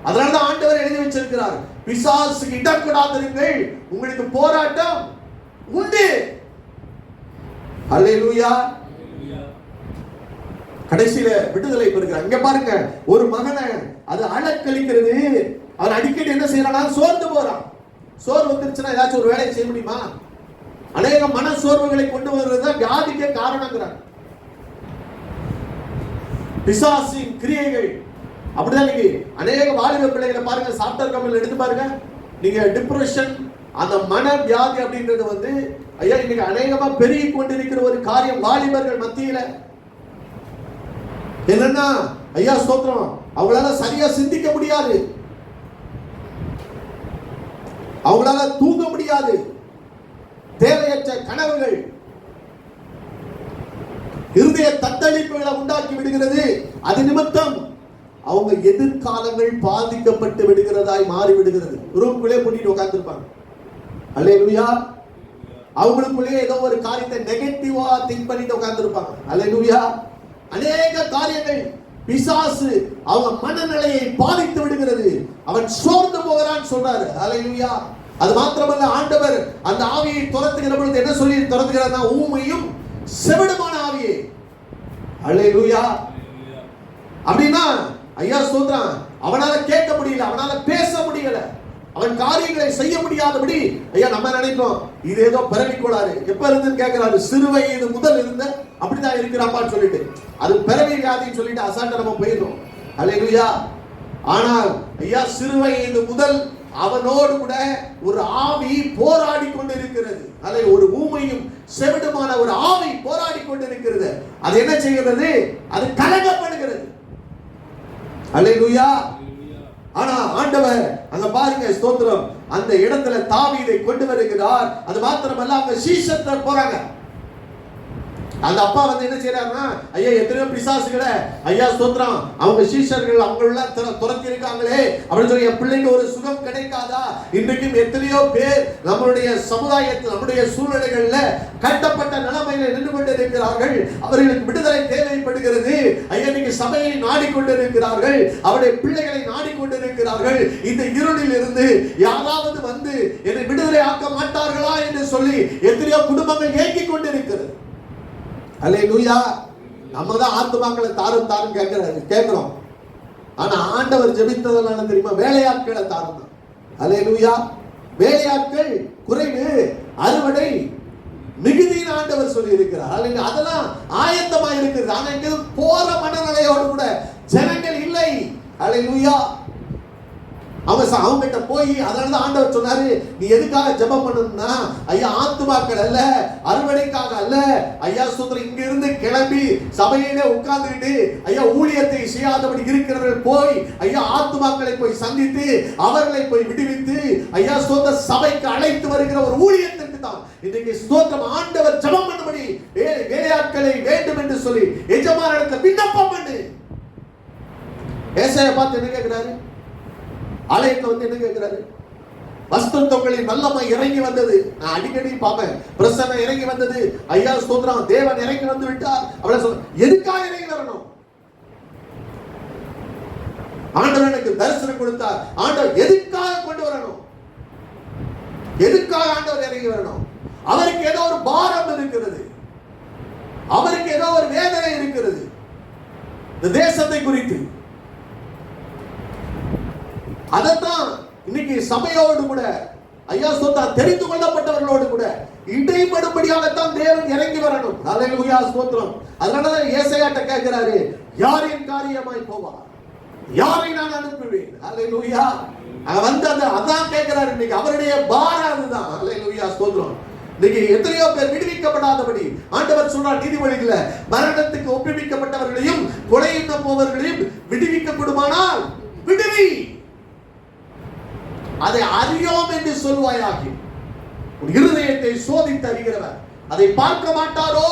அதனாலதான் ஆண்டவர் எழுதி வச்சிருக்கிறார், பிசாசுக்கு இடம் கொடாதிருங்கள், உங்களுக்கு போராட்டம் உண்டு. அல்லேலூயா. கடைசியில விடுதலை பெறுகிறார். இங்க பாருங்க, ஒரு மகனை அது அலக்களிக்கிறது. அவன் அடிக்கடி என்ன செய்யறான், சோர்ந்து போறான். சோர்வு வந்துருச்சுன்னா ஏதாச்சும் ஒரு வேலையை செய்ய முடியுமா? அநேக மன சோர்வுகளை கொண்டு வருவதுதான் வியாதிக்கே காரணங்கிறார். பிசாசின் கிரியைகள் அப்படிதான். நீங்க அநேக வாலிப பிள்ளைகளை பாருங்க, சாப்டர் கம்பெனில எடுத்து பாருங்க, நீங்க டிப்ரெஷன், அந்த மன வியாதி அப்படின்றது ஐயா இன்னைக்கு அநேகமா பெருகி கொண்டிருக்கிற ஒரு காரியம் வாலிபர்கள் மத்தியில. என்னன்னா ஐயா ஸ்தோத்திரம், அவங்களால சரியா சிந்திக்க முடியாது, அவங்களால தூங்க முடியாது, தேவையற்ற கனவுகள், இருதய தத்தளிப்புகளை உண்டாக்கி விடுகிறது. அது நிமித்தம் அவங்க எதிர்காலங்கள் பாதிக்கப்பட்டு விடுகிறதாய் மாறி விடுகிறது. ரூம்குள்ளே பூட்டிட்டு உட்கார்ந்துருப்பாங்க. அல்லேலூயா. அவங்களுக்குள்ளே ஏதோ ஒரு காரியத்தை நெகட்டிவா திங்க் பண்ணிட்டு உட்கார்ந்துருப்பாங்க. அல்லேலூயா. அநேக காரியங்கள் பிசாசு அவங்க மனநிலையை பாதித்து விடுகிறது. அவன் சோர்ந்து போகிறான் சொல்றாரு. அல்லேலூயா. அது மாத்திரமல்ல, ஆண்டவர் அந்த ஆவியை துரத்துகிற பொழுது என்ன சொல்லி துரத்துகிறார்னா, ஊமையும் செவிடுமான ஆவியை. அல்லேலூயா. அப்படின்னா ஐயா ஸ்தோத்திரம், அவனால கேட்க முடியல, அவனால பேச முடியல, அவன் காரியங்களை செய்ய முடியாதபடி ஐயா நம்ம நினைப்போம் இது ஏதோ பிறவி கோளாறு. எப்ப இருந்துன்னு கேட்கிறாரு, சிறு வயது முதல் இருந்த அப்படிதான் இருக்கிறாப்பான்னு சொல்லிட்டு அது பிறவி வியாதின்னு சொல்லிட்டு அசால்ட்டா நம்ம போயிடும். அல்லேலூயா. ஆனால் ஐயா சிறு வயது முதல் அவனோடு கூட ஒரு ஆவி போராடி கொண்டிருக்கிறது. அதை ஒரு ஊமையும் செவிடுமான ஒரு ஆவி போராடி கொண்டிருக்கிறது. அது என்ன செய்கிறது, அது கலங்கப்படுகிறது. அல்லேலூயா. ஆனா ஆண்டவர் அங்க பாருங்க ஸ்தோத்திரம், அந்த இடத்துல தாவீதை கொண்டு வருகிறார். அது மாத்திரமல்ல, அவங்க சீஷர்கள் போறாங்க. அந்த அப்பா வந்து என்ன செய்யறாருன்னா, ஐயா எத்தனையோ பிசாசுகளை ஐயா ஸ்தோத்திரம் அவங்க சீஷர்கள் அவங்கள துரத்தி இருக்காங்களே அப்படின்னு சொல்லி என் பிள்ளைக்கு ஒரு சுகம் கிடைக்காதா? இன்றைக்கும் எத்தனையோ பேர் நம்மளுடைய சமுதாயத்தில் நம்முடைய சூழ்நிலைகள்ல கட்டப்பட்ட நிலைமையில நின்று கொண்டிருக்கிறார்கள். அவர்களுக்கு விடுதலை தேவைப்படுகிறது. ஐயா இன்னைக்கு சபையை நாடிக்கொண்டிருக்கிறார்கள், அவருடைய பிள்ளைகளை நாடிக்கொண்டிருக்கிறார்கள். இந்த இருளில் இருந்து யாராவது வந்து என்னை விடுதலை ஆக்க மாட்டார்களா என்று சொல்லி எத்தனையோ குடும்பங்கள் ஏங்கிக் கொண்டிருக்கிறது. அல்லேலூயா. நம்ம தான் ஆத்துமாக்களை தாரும் தாரும் கேட்கிறோம். ஆனா ஆண்டவர் ஜெபித்ததெல்லாம் தெரியுமா? வேலையாட்களை தாரும் தான். அல்லேலூயா. வேலையாட்கள் குறைவு, அறுவடை மிகுதின்னு ஆண்டவர் சொல்லி இருக்கிறார். அதெல்லாம் ஆயத்தமா இருக்குது. ஆனா இங்க போற மனநிலையோடு கூட ஜனங்கள் இல்லை. அல்லேலூயா. அவங்க கிட்ட போய் அதனாலதான் ஆண்டவர் சொன்னாரு, நீ எதுக்காக ஜெபம் பண்ணணும்னா ஐயா ஆத்துமாக்கள் அல்ல, அறுவடைக்காக அல்ல. ஐயா ஸ்தோத்திரம் இங்க இருந்து கிளம்பி சபையிலே உட்கார்ந்துட்டு ஐயா ஊழியத்தை செய்யாதபடி இருக்கிறவர்கள் போய் ஐயா ஆத்துமாக்களை போய் சந்தித்து அவர்களை போய் விடுவித்து ஐயா ஸ்தோத்திர சபைக்கு அழைத்து வருகிற ஒரு ஊழியத்திற்கு தான் இன்னைக்கு ஸ்தோத்திரம் ஆண்டவர் ஜெபம் பண்ணும்படி வேலையாட்களை வேண்டும் என்று சொல்லி எஜமானிடத்தில் விண்ணப்பம் பண்ணு. ஏசாயா பார்த்து என்ன கேட்கிறாரு? ஆலயத்தை வந்து என்ன கேட்கிறாரு? வஸ்துத்தங்களின் வல்லமை இறங்கி வந்தது. நான் அடிக்கடி பார்ப்பேன், பிரசன்னம் இறங்கி வந்தது. ஐயா ஸ்தோத்திரம் தேவன் இறங்கி வந்து விட்டார். அவளை சொல்ல எதுக்காக இறங்கி வரணும்? ஆண்டவர் எனக்கு தரிசனம் கொடுத்தார். ஆண்டவர் எதுக்காக கொண்டு வரணும்? எதுக்காக ஆண்டவர் இறங்கி வரணும்? அவருக்கு ஏதோ ஒரு பாரம் இருக்கிறது, அவருக்கு ஏதோ ஒரு வேதனை இருக்கிறது இந்த தேசத்தை குறித்து. அதத்தான் இன்னைக்கு சபையோடு கூட ஐயா சொந்தா தெரிந்து கொள்ளப்பட்டவர்களோடு கூட இடைப்படும்படியாகத்தான் தேவன் இறங்கி வரணும். அல்லேலூயா ஸ்தோத்திரம். அதனாலதான் ஏசாயாட்ட கேட்கிறாரு, யாரின் காரியமாய் போவார், யாரை நான் அனுப்புவேன்? அல்லேலூயா. வந்து அதான் கேட்கிறாரு. இன்னைக்கு அவருடைய பாரம் அதுதான். அல்லேலூயா ஸ்தோத்திரம். இன்னைக்கு எத்தனையோ பேர் விடுவிக்கப்படாதபடி ஆண்டவர் சொல்றார் நீதிமொழிகள்ல, மரணத்துக்கு ஒப்புவிக்கப்பட்டவர்களையும் கொலையிட போவர்களையும் விடுவிக்கப்படுமானால் விடுவி, அதை அறியோம் என்று சொல்வாயாகி. இருதயத்தை சோதித்து அறிகிறவர் அதை பார்க்க மாட்டாரோ?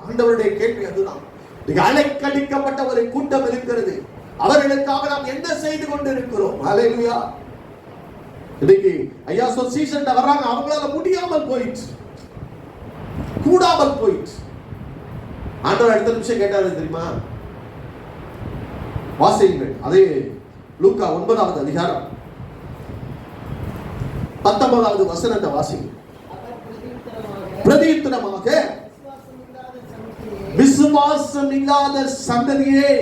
ஆண்டவருடைய கேள்வி அதுதான். அலைக்கழிக்கப்பட்ட ஒரு கூட்டம் இருக்கிறது. அவர்களுக்காக நாம் என்ன செய்து கொண்டிருக்கிறோம்? அல்லேலூயா. இன்னைக்கு ஐயா சீசன் வர்றாங்க, அவங்களால முடியாமல் போயிடுச்சு, கூடாமல் போயிடுச்சு. ஆண்டவர் அடுத்த நிமிஷம் கேட்டாரு தெரியுமா? வாசியுங்கள். அதே லூக்கா 9வது அதிகாரம் 19வது வசனத்தை வாசிங்க. பிரதியுத்தரமாக, விசுவாசம் இல்லாத சந்ததியே,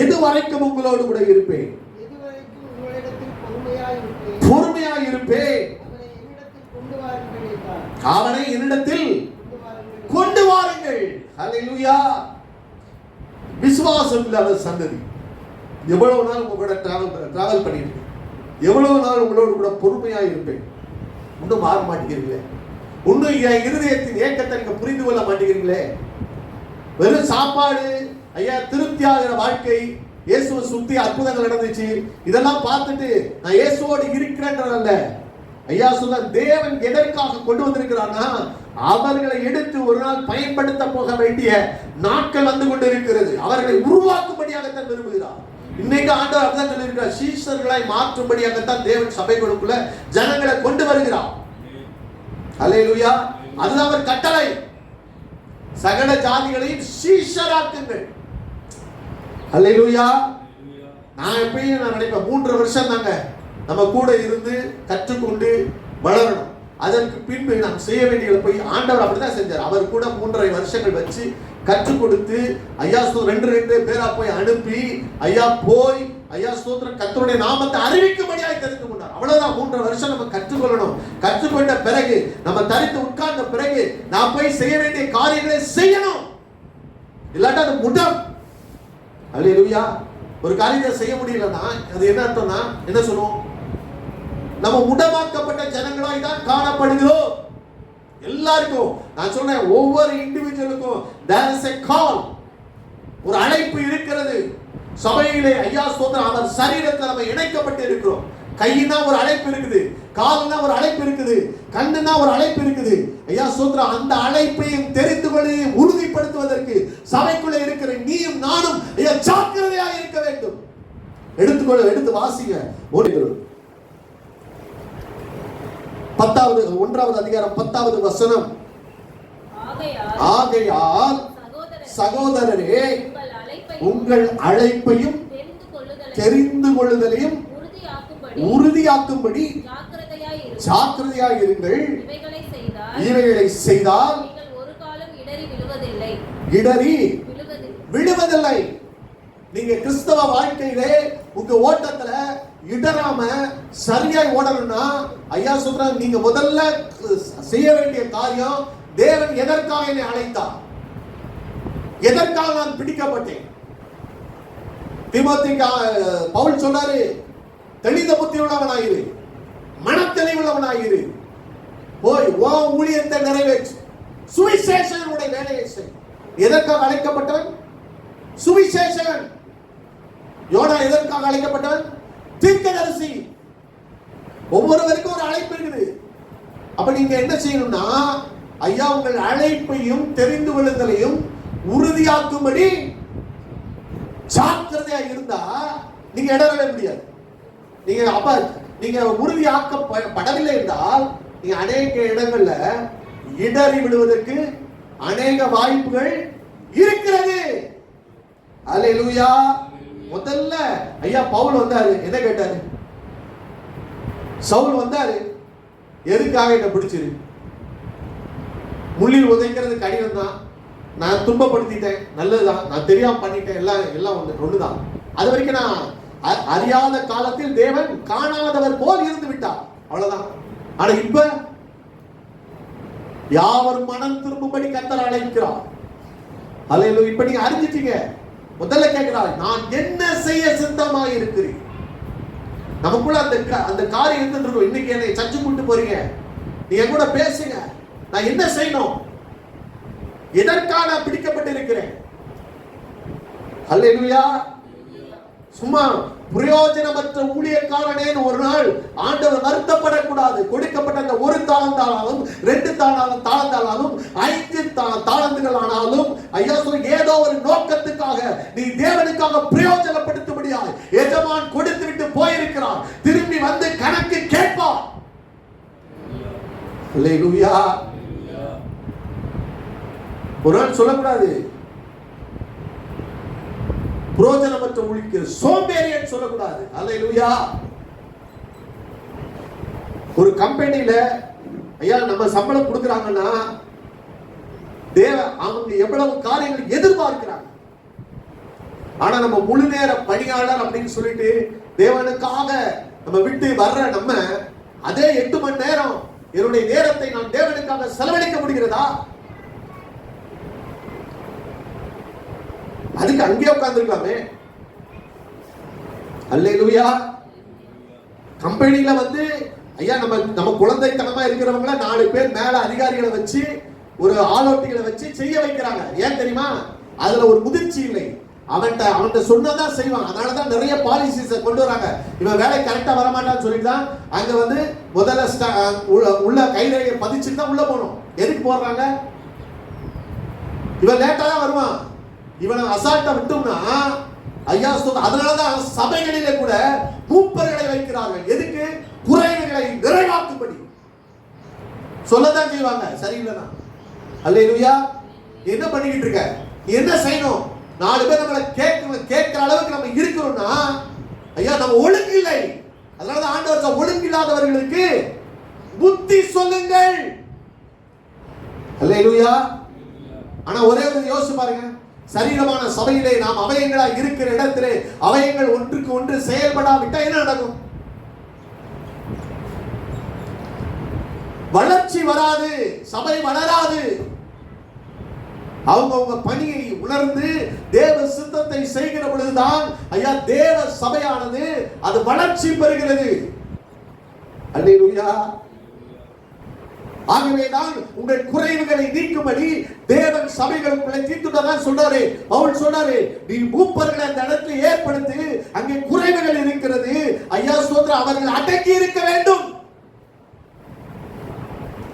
எதுவரைக்கும் உங்களோடு கூட இருப்பேன், பொறுமையாய் இருப்பேன், அவனை என்னிடத்தில் கொண்டு வாருங்கள். அல்லேலூயா. விசுவாசம் இல்லாத சந்ததி. எவ்வளவு நாள் உங்க கூட டிராவல் பண்ணிட்டு, எவ்வளவு நாள் உங்களோடு கூட பொறுமையா இருப்பேன், இன்னும் மாற மாட்டேங்கிறீங்களே, இன்னும் என் இருதயத்தின் ஏக்கத்தை நீங்க புரிந்து கொள்ள மாட்டேங்கிறீங்களே. வெறும் சாப்பாடு, ஐயா திருப்தியாகிற வாழ்க்கை, இயேசுவை சுத்தி அற்புதங்கள் நடந்துச்சு, இதெல்லாம் பார்த்துட்டு நான் இயேசுவோடு இருக்கிறேன்றதல்ல. ஐயா சொல்ல தேவன் எதற்காக கொண்டு வந்திருக்கிறான்னா, அவர்களை எடுத்து ஒரு நாள் பயன்படுத்த போக வேண்டிய நாட்கள் வந்து கொண்டு இருக்கிறது. அவர்களை உருவாக்கும்படியாகத்தான் விரும்புகிறார். இன்னைக்கு ஆண்டவர் அப்படிதான் சொல்லியிருக்கிறார், சீஷர்களாய் மாற்றும்படியாகத்தான் தேவன் சபைகளுக்குள்ள ஜனங்களை கொண்டு வருகிறார். அல்லேலூயா. அதுதான் அவர் கட்டளை. சகல ஜாதிகளையும் சீஷராக்குங்கள். அல்லேலூயா. நான் எப்பயும் நான் நினைப்பேன், 3 வருஷம் தாங்க நம்ம கூட இருந்து கற்றுக்கொண்டு வளரணும். அதற்கு பின்பு நாம் செய்ய வேண்டியதை போய் ஆண்டவர் அப்படிதான் செஞ்சார். அவர் கூட 3.5 வருஷங்கள் வச்சு கற்றுக் கொடுத்து ஐயா 2 பேரா போய் அனுப்பி ஐயா போய் ஐயா ஸ்தோத்திரம் கர்த்தருடைய நாமத்தை அறிவிக்கும்படியாய் தெரிந்து கொண்டார். அவ்வளவுதான். 3 வருஷம் நம்ம கற்றுக்கொள்ளணும். கற்றுக்கொண்ட பிறகு நம்ம தரித்து உட்கார்ந்த பிறகு நான் போய் செய்ய வேண்டிய காரியங்களை செய்யணும். இல்லாட்டா அது முடம். அல்லேலூயா. ஒரு காரியத்தை செய்ய முடியலன்னா அது என்ன அர்த்தம்னா என்ன சொல்லுவோம்? நம்ம முடமாக்கப்பட்ட ஜனங்களாய் தான் காணப்படுகிறோம். எல்லாருக்கும் நான் சொன்னேன், ஒவ்வொரு இண்டிவிஜுவலுக்கும் there is a call, ஒரு அழைப்பு இருக்கிறது. சபையிலே ஐயா ஸ்தோத்திரம் அவர் சரீரத்தில் நம்ம இணைக்கப்பட்டு இருக்கிறோம். கையினா ஒரு அழைப்பு இருக்குது, கால்னா ஒரு அழைப்பு இருக்குது, கண்ணுனா ஒரு அழைப்பு இருக்குது. ஐயா சோத்ரா, அந்த அழைப்பையும் தெரிந்து கொண்டு உறுதிப்படுத்துவதற்கு சபைக்குள்ள இருக்கிற நீயும் நானும் ஐயா ஜாக்கிரதையாக இருக்க வேண்டும். எடுத்து வாசிங்க. 1வது அதிகாரம் 10வது வசனம். ஆகையால் சகோதரரே, உங்கள் அழைப்பையும் தெரிந்து கொள்ளுதலையும் உறுதியாக்கும்படி ஜாக்கிரதையாய் இருங்கள். இவைகளை செய்தால் இடறி விழுவதில்லை. நீங்க கிறிஸ்தவ வாழ்க்கையிலே உங்க ஓட்டத்துல இடராம சரியாய் ஓடணும்னா ஐயா சொல்றாங்க, நீங்க முதல்ல செய்ய வேண்டிய காரியம், தேவன் எதற்காக என்னை அழைத்தார், எதற்காக நான் பிடிக்கப்பட்டேன். தீமோத்தேயுக்கு பவுல் சொல்றாரு, தெளிந்த புத்தி உள்ளவனாயிரு, மனத்தெளிவுள்ளவனாயிரு, போய் உன் ஊழியத்தை நிறைவேற்று, சுவிசேஷகனுடைய வேலையை செய். எதற்காக அழைக்கப்பட்டவன்? சுவிசேஷகன். யோனா எதற்காக அழைக்கப்பட்டவன்? தீர்க்கதரிசி. ஒவ்வொருவருக்கும் ஒரு அழைப்பு இருக்குது. அப்ப நீங்க என்ன செய்யணும்னா, ஐயா உங்கள் அழைப்பையும் தெரிந்து கொள்ளுதலையும் உறுதியாக்கும்படி ஜாக்கிரதையா இருந்தா நீங்க இடரவே முடியாது. நீங்க உறுதியாக்கப்படவில்லை என்றால் நீங்க அநேக இடங்கள்ல இடறி விடுவதற்கு அநேக வாய்ப்புகள் இருக்கிறது. அல்லேலூயா. முதல்ல ஐயா பவுல் வந்தாரு, என்ன கேட்டாரு? சவுல் வந்தாரு, எதுக்காக என்ன பிடிச்சிரு? முள்ளில் உதைக்கிறது கடினம் தான், நான் துன்பப்படுத்திட்டேன், நல்லதுதான், நான் தெரியாம பண்ணிட்டேன், எல்லாம் ஒண்ணுதான். அது வரைக்கும் நான் அறியாத காலத்தில் தேவன் காணாதவர் போல் இருந்து விட்டார், அவ்வளவுதான். ஆனா இப்ப யாவரும் மனம் திரும்பும்படி கர்த்தர் அழைக்கிறார். அல்லேலூயா. இப்ப நீங்க அறிஞ்சிட்டீங்க. முதல்ல கேட்கிறார், நான் என்ன செய்ய சித்தமாக இருக்கிறேன். நமக்குள்ள அந்த காரியம் இருந்துட்டு, இன்னைக்கு என்னை சர்ச்சு கூட்டு போறீங்க, நீங்க கூட பேசுங்க, நான் என்ன செய்யணும், எதற்காக நான் பிடிக்கப்பட்டு இருக்கிறேன். அல்லேலூயா. சும்மா பிரயோஜனமற்ற ஊழியக்காரனேன்னு ஒரு நாள் ஆண்டவர் வருத்தப்படக்கூடாது. கொடுக்கப்பட்ட அந்த ஒரு தாளந்தாலும் 2 தாளந்தாலும் 5 தாளந்துகள் ஆனாலும் ஐயா ஏதோ ஒரு நோக்கத்துக்காக நீ தேவனுக்காக பிரயோஜனப்படுத்தும்படியாக எஜமான் கொடுத்து விட்டு போயிருக்கிறார். திரும்பி வந்து கணக்கு கேட்பார். அல்லேலூயா. ஒரு நாள் சொல்லக்கூடாது புரோஜனமற்ற ஊழியர் சோம்பேறியன் சொல்லக்கூடாது. அல்லேலூயா. ஒரு கம்பெனில ஐயா நம்ம சம்பளம் கொடுக்கறாங்கன்னா அவங்க எவ்வளவு காரியங்கள் எதிர்பார்க்கிறாங்க. ஆனா நம்ம முழு நேர பணியாளர் அப்படின்னு சொல்லிட்டு தேவனுக்காக நம்ம விட்டு வர்ற நம்ம அதே 8 மணி நேரம் என்னுடைய நேரத்தை நான் தேவனுக்காக செலவழிக்க முடிகிறதா? அதுக்கு அங்கே உட்கார்ந்துருக்கலாமே. அல்லேலூயா. கம்பெனில வந்து ஐயா நம்ம குழந்தைத்தனமா இருக்கிறவங்கள 4 பேர் மேல அதிகாரிகளை வச்சு ஒரு ஆலோட்டிகளை வச்சு செய்ய வைக்கிறாங்க. ஏன் தெரியுமா? அதுல ஒரு முதிர்ச்சி இல்லை. அவன்கிட்ட சொன்னதான் செய்வான். அதனாலதான் நிறைய பாலிசிஸை கொண்டு வராங்க. இவன் வேலை கரெக்டா வரமாட்டான்னு சொல்லிட்டு தான் அங்க வந்து முதல்ல உள்ள கைரேகையை பதிச்சுட்டு தான் உள்ள போகணும். எதுக்கு போடுறாங்க? இவன் லேட்டா தான் வருவான். இவனை அசால்ட்டா விட்டோம்னா ஐயா அதனாலதான் சபைகளிலே கூட மூப்பர்களை வைக்கிறார்கள். எதுக்கு? குறைவுகளை நிறைவாக்கும்படி சொல்லதான் செய்வாங்க. சரியில்லைனா அல்லேலூயா. என்ன பண்ணிக்கிட்டு இருக்க? என்ன செய்யணும்? 4 பேர் நம்மளை கேட்கிற அளவுக்கு நம்ம இருக்கிறோம்னா ஐயா நம்ம ஒழுங்கு இல்லை. அதனாலதான் ஆண்டவர் ஒழுங்கில்லாதவர்களுக்கு புத்தி சொல்லுங்கள். அல்லேலூயா. ஆனா ஒரே ஒரு யோசிச்சு பாருங்க, சரீரமான சபையிலே நாம் அவயங்களா இருக்கிற இடத்திலே அவயங்கள் ஒன்றுக்கு ஒன்று செயல்படாவிட்டா என்ன நடக்கும்? வளர்ச்சி வராது, சபை வளராது. அவங்க பணியை உணர்ந்து தேவ சித்தத்தை செய்கிற பொழுதுதான் ஐயா தேவ சபையானது அது வளர்ச்சி பெறுகிறது. அல்லேலூயா. ஆகவேதான் உங்கள் குறைவுகளை நீக்கும்படி தேவன் சபைகளுக்குள்ளே தீர்த்துட்டதான் சொல்றாரு. பவுல் சொல்றாரு, நீ மூப்பர்களை அந்த இடத்துல ஏற்படுத்தி அங்கே குறைவுகள் இருக்கிறது ஐயா ஸ்தோத்திரம், அவர்கள் அடங்கி இருக்க வேண்டும்.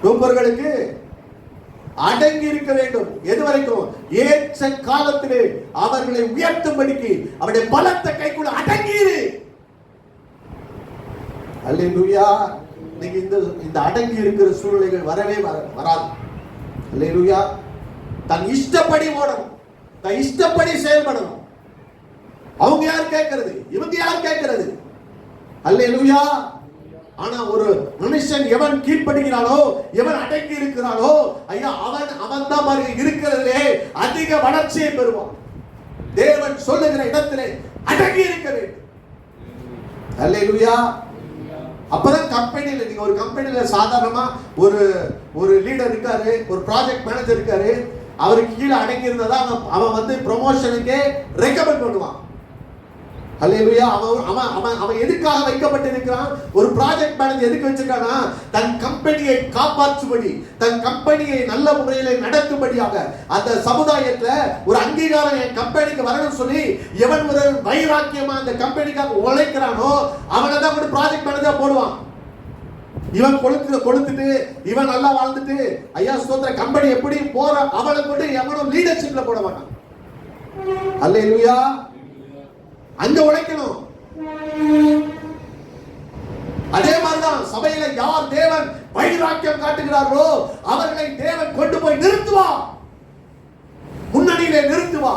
மூப்பர்களுக்கு அடங்கி இருக்க வேண்டும். எது வரைக்கும்? ஏற்ற காலத்திலே அவர்களை உயர்த்தும்படிக்கு அவருடைய பலத்தை கைக்குள்ள அடங்கிரு. அல்லேலூயா. நீங்க இந்த அடங்கி இருக்கிற சூழ்நிலைகள் வரவே வராது. அல்லேலூயா. தன் இஷ்டப்படி ஓடணும், தன் இஷ்டப்படி செயல்படணும். அவங்க யார் கேட்கிறது? இவங்க யார் கேட்கிறது? அல்லேலூயா. ஆனா ஒரு மனுஷன் எவன் கீழ்ப்படுகிறானோ, எவன் அடங்கி இருக்கிறானோ, ஐயா அவன் தான் மாதிரி இருக்கிறதிலே அதிக வளர்ச்சியை பெறுவான். தேவன் சொல்லுகிற இடத்திலே அடங்கி இருக்க வேண்டும். அல்லேலூயா. அப்பதான் கம்பெனியில, நீங்க ஒரு கம்பெனியில சாதாரணமா ஒரு லீடர் இருக்காரு, ஒரு ப்ராஜெக்ட் மேனேஜர் இருக்காரு, அவருக்கு கீழே அடங்கி இருந்ததா அவன் வந்து ப்ரொமோஷனுக்கு ரெக்கமெண்ட் பண்ணுவான். அல்லேலூயா. அவன் எதுக்காக வைக்கப்பட்டிருக்கிறான்? ஒரு ப்ராஜெக்ட் மேனேஜர் எதுக்கு வச்சிருக்கானா? தன் கம்பெனியை காப்பாற்றும்படி, தன் கம்பெனியை நல்ல முறையில் நடத்தும்படியாக, அந்த சமுதாயத்துல ஒரு அங்கீகாரம் என் கம்பெனிக்கு வரணும்னு சொல்லி எவன் ஒரு வைராக்கியமா அந்த கம்பெனிக்காக உழைக்கிறானோ அவனை தான் கூட ப்ராஜெக்ட் மேனேஜர் போடுவான். இவன் கொளுத்துட்டு இவன் நல்லா வாழ்ந்துட்டு ஐயா ஸ்தோத்திர கம்பெனி எப்படி போற அவனை கொண்டு எவனும் லீடர்ஷிப்ல போட மாட்டான். அல்லேலூயா. அங்க உழைக்கணும். அதே மாதிரிதான் சபையில யார் தேவன் வைராக்கியம் காட்டுகிறார்களோ அவர்களை தேவன் கொண்டு போய் நிறுத்துவா, முன்னணியிலே நிறுத்துவா.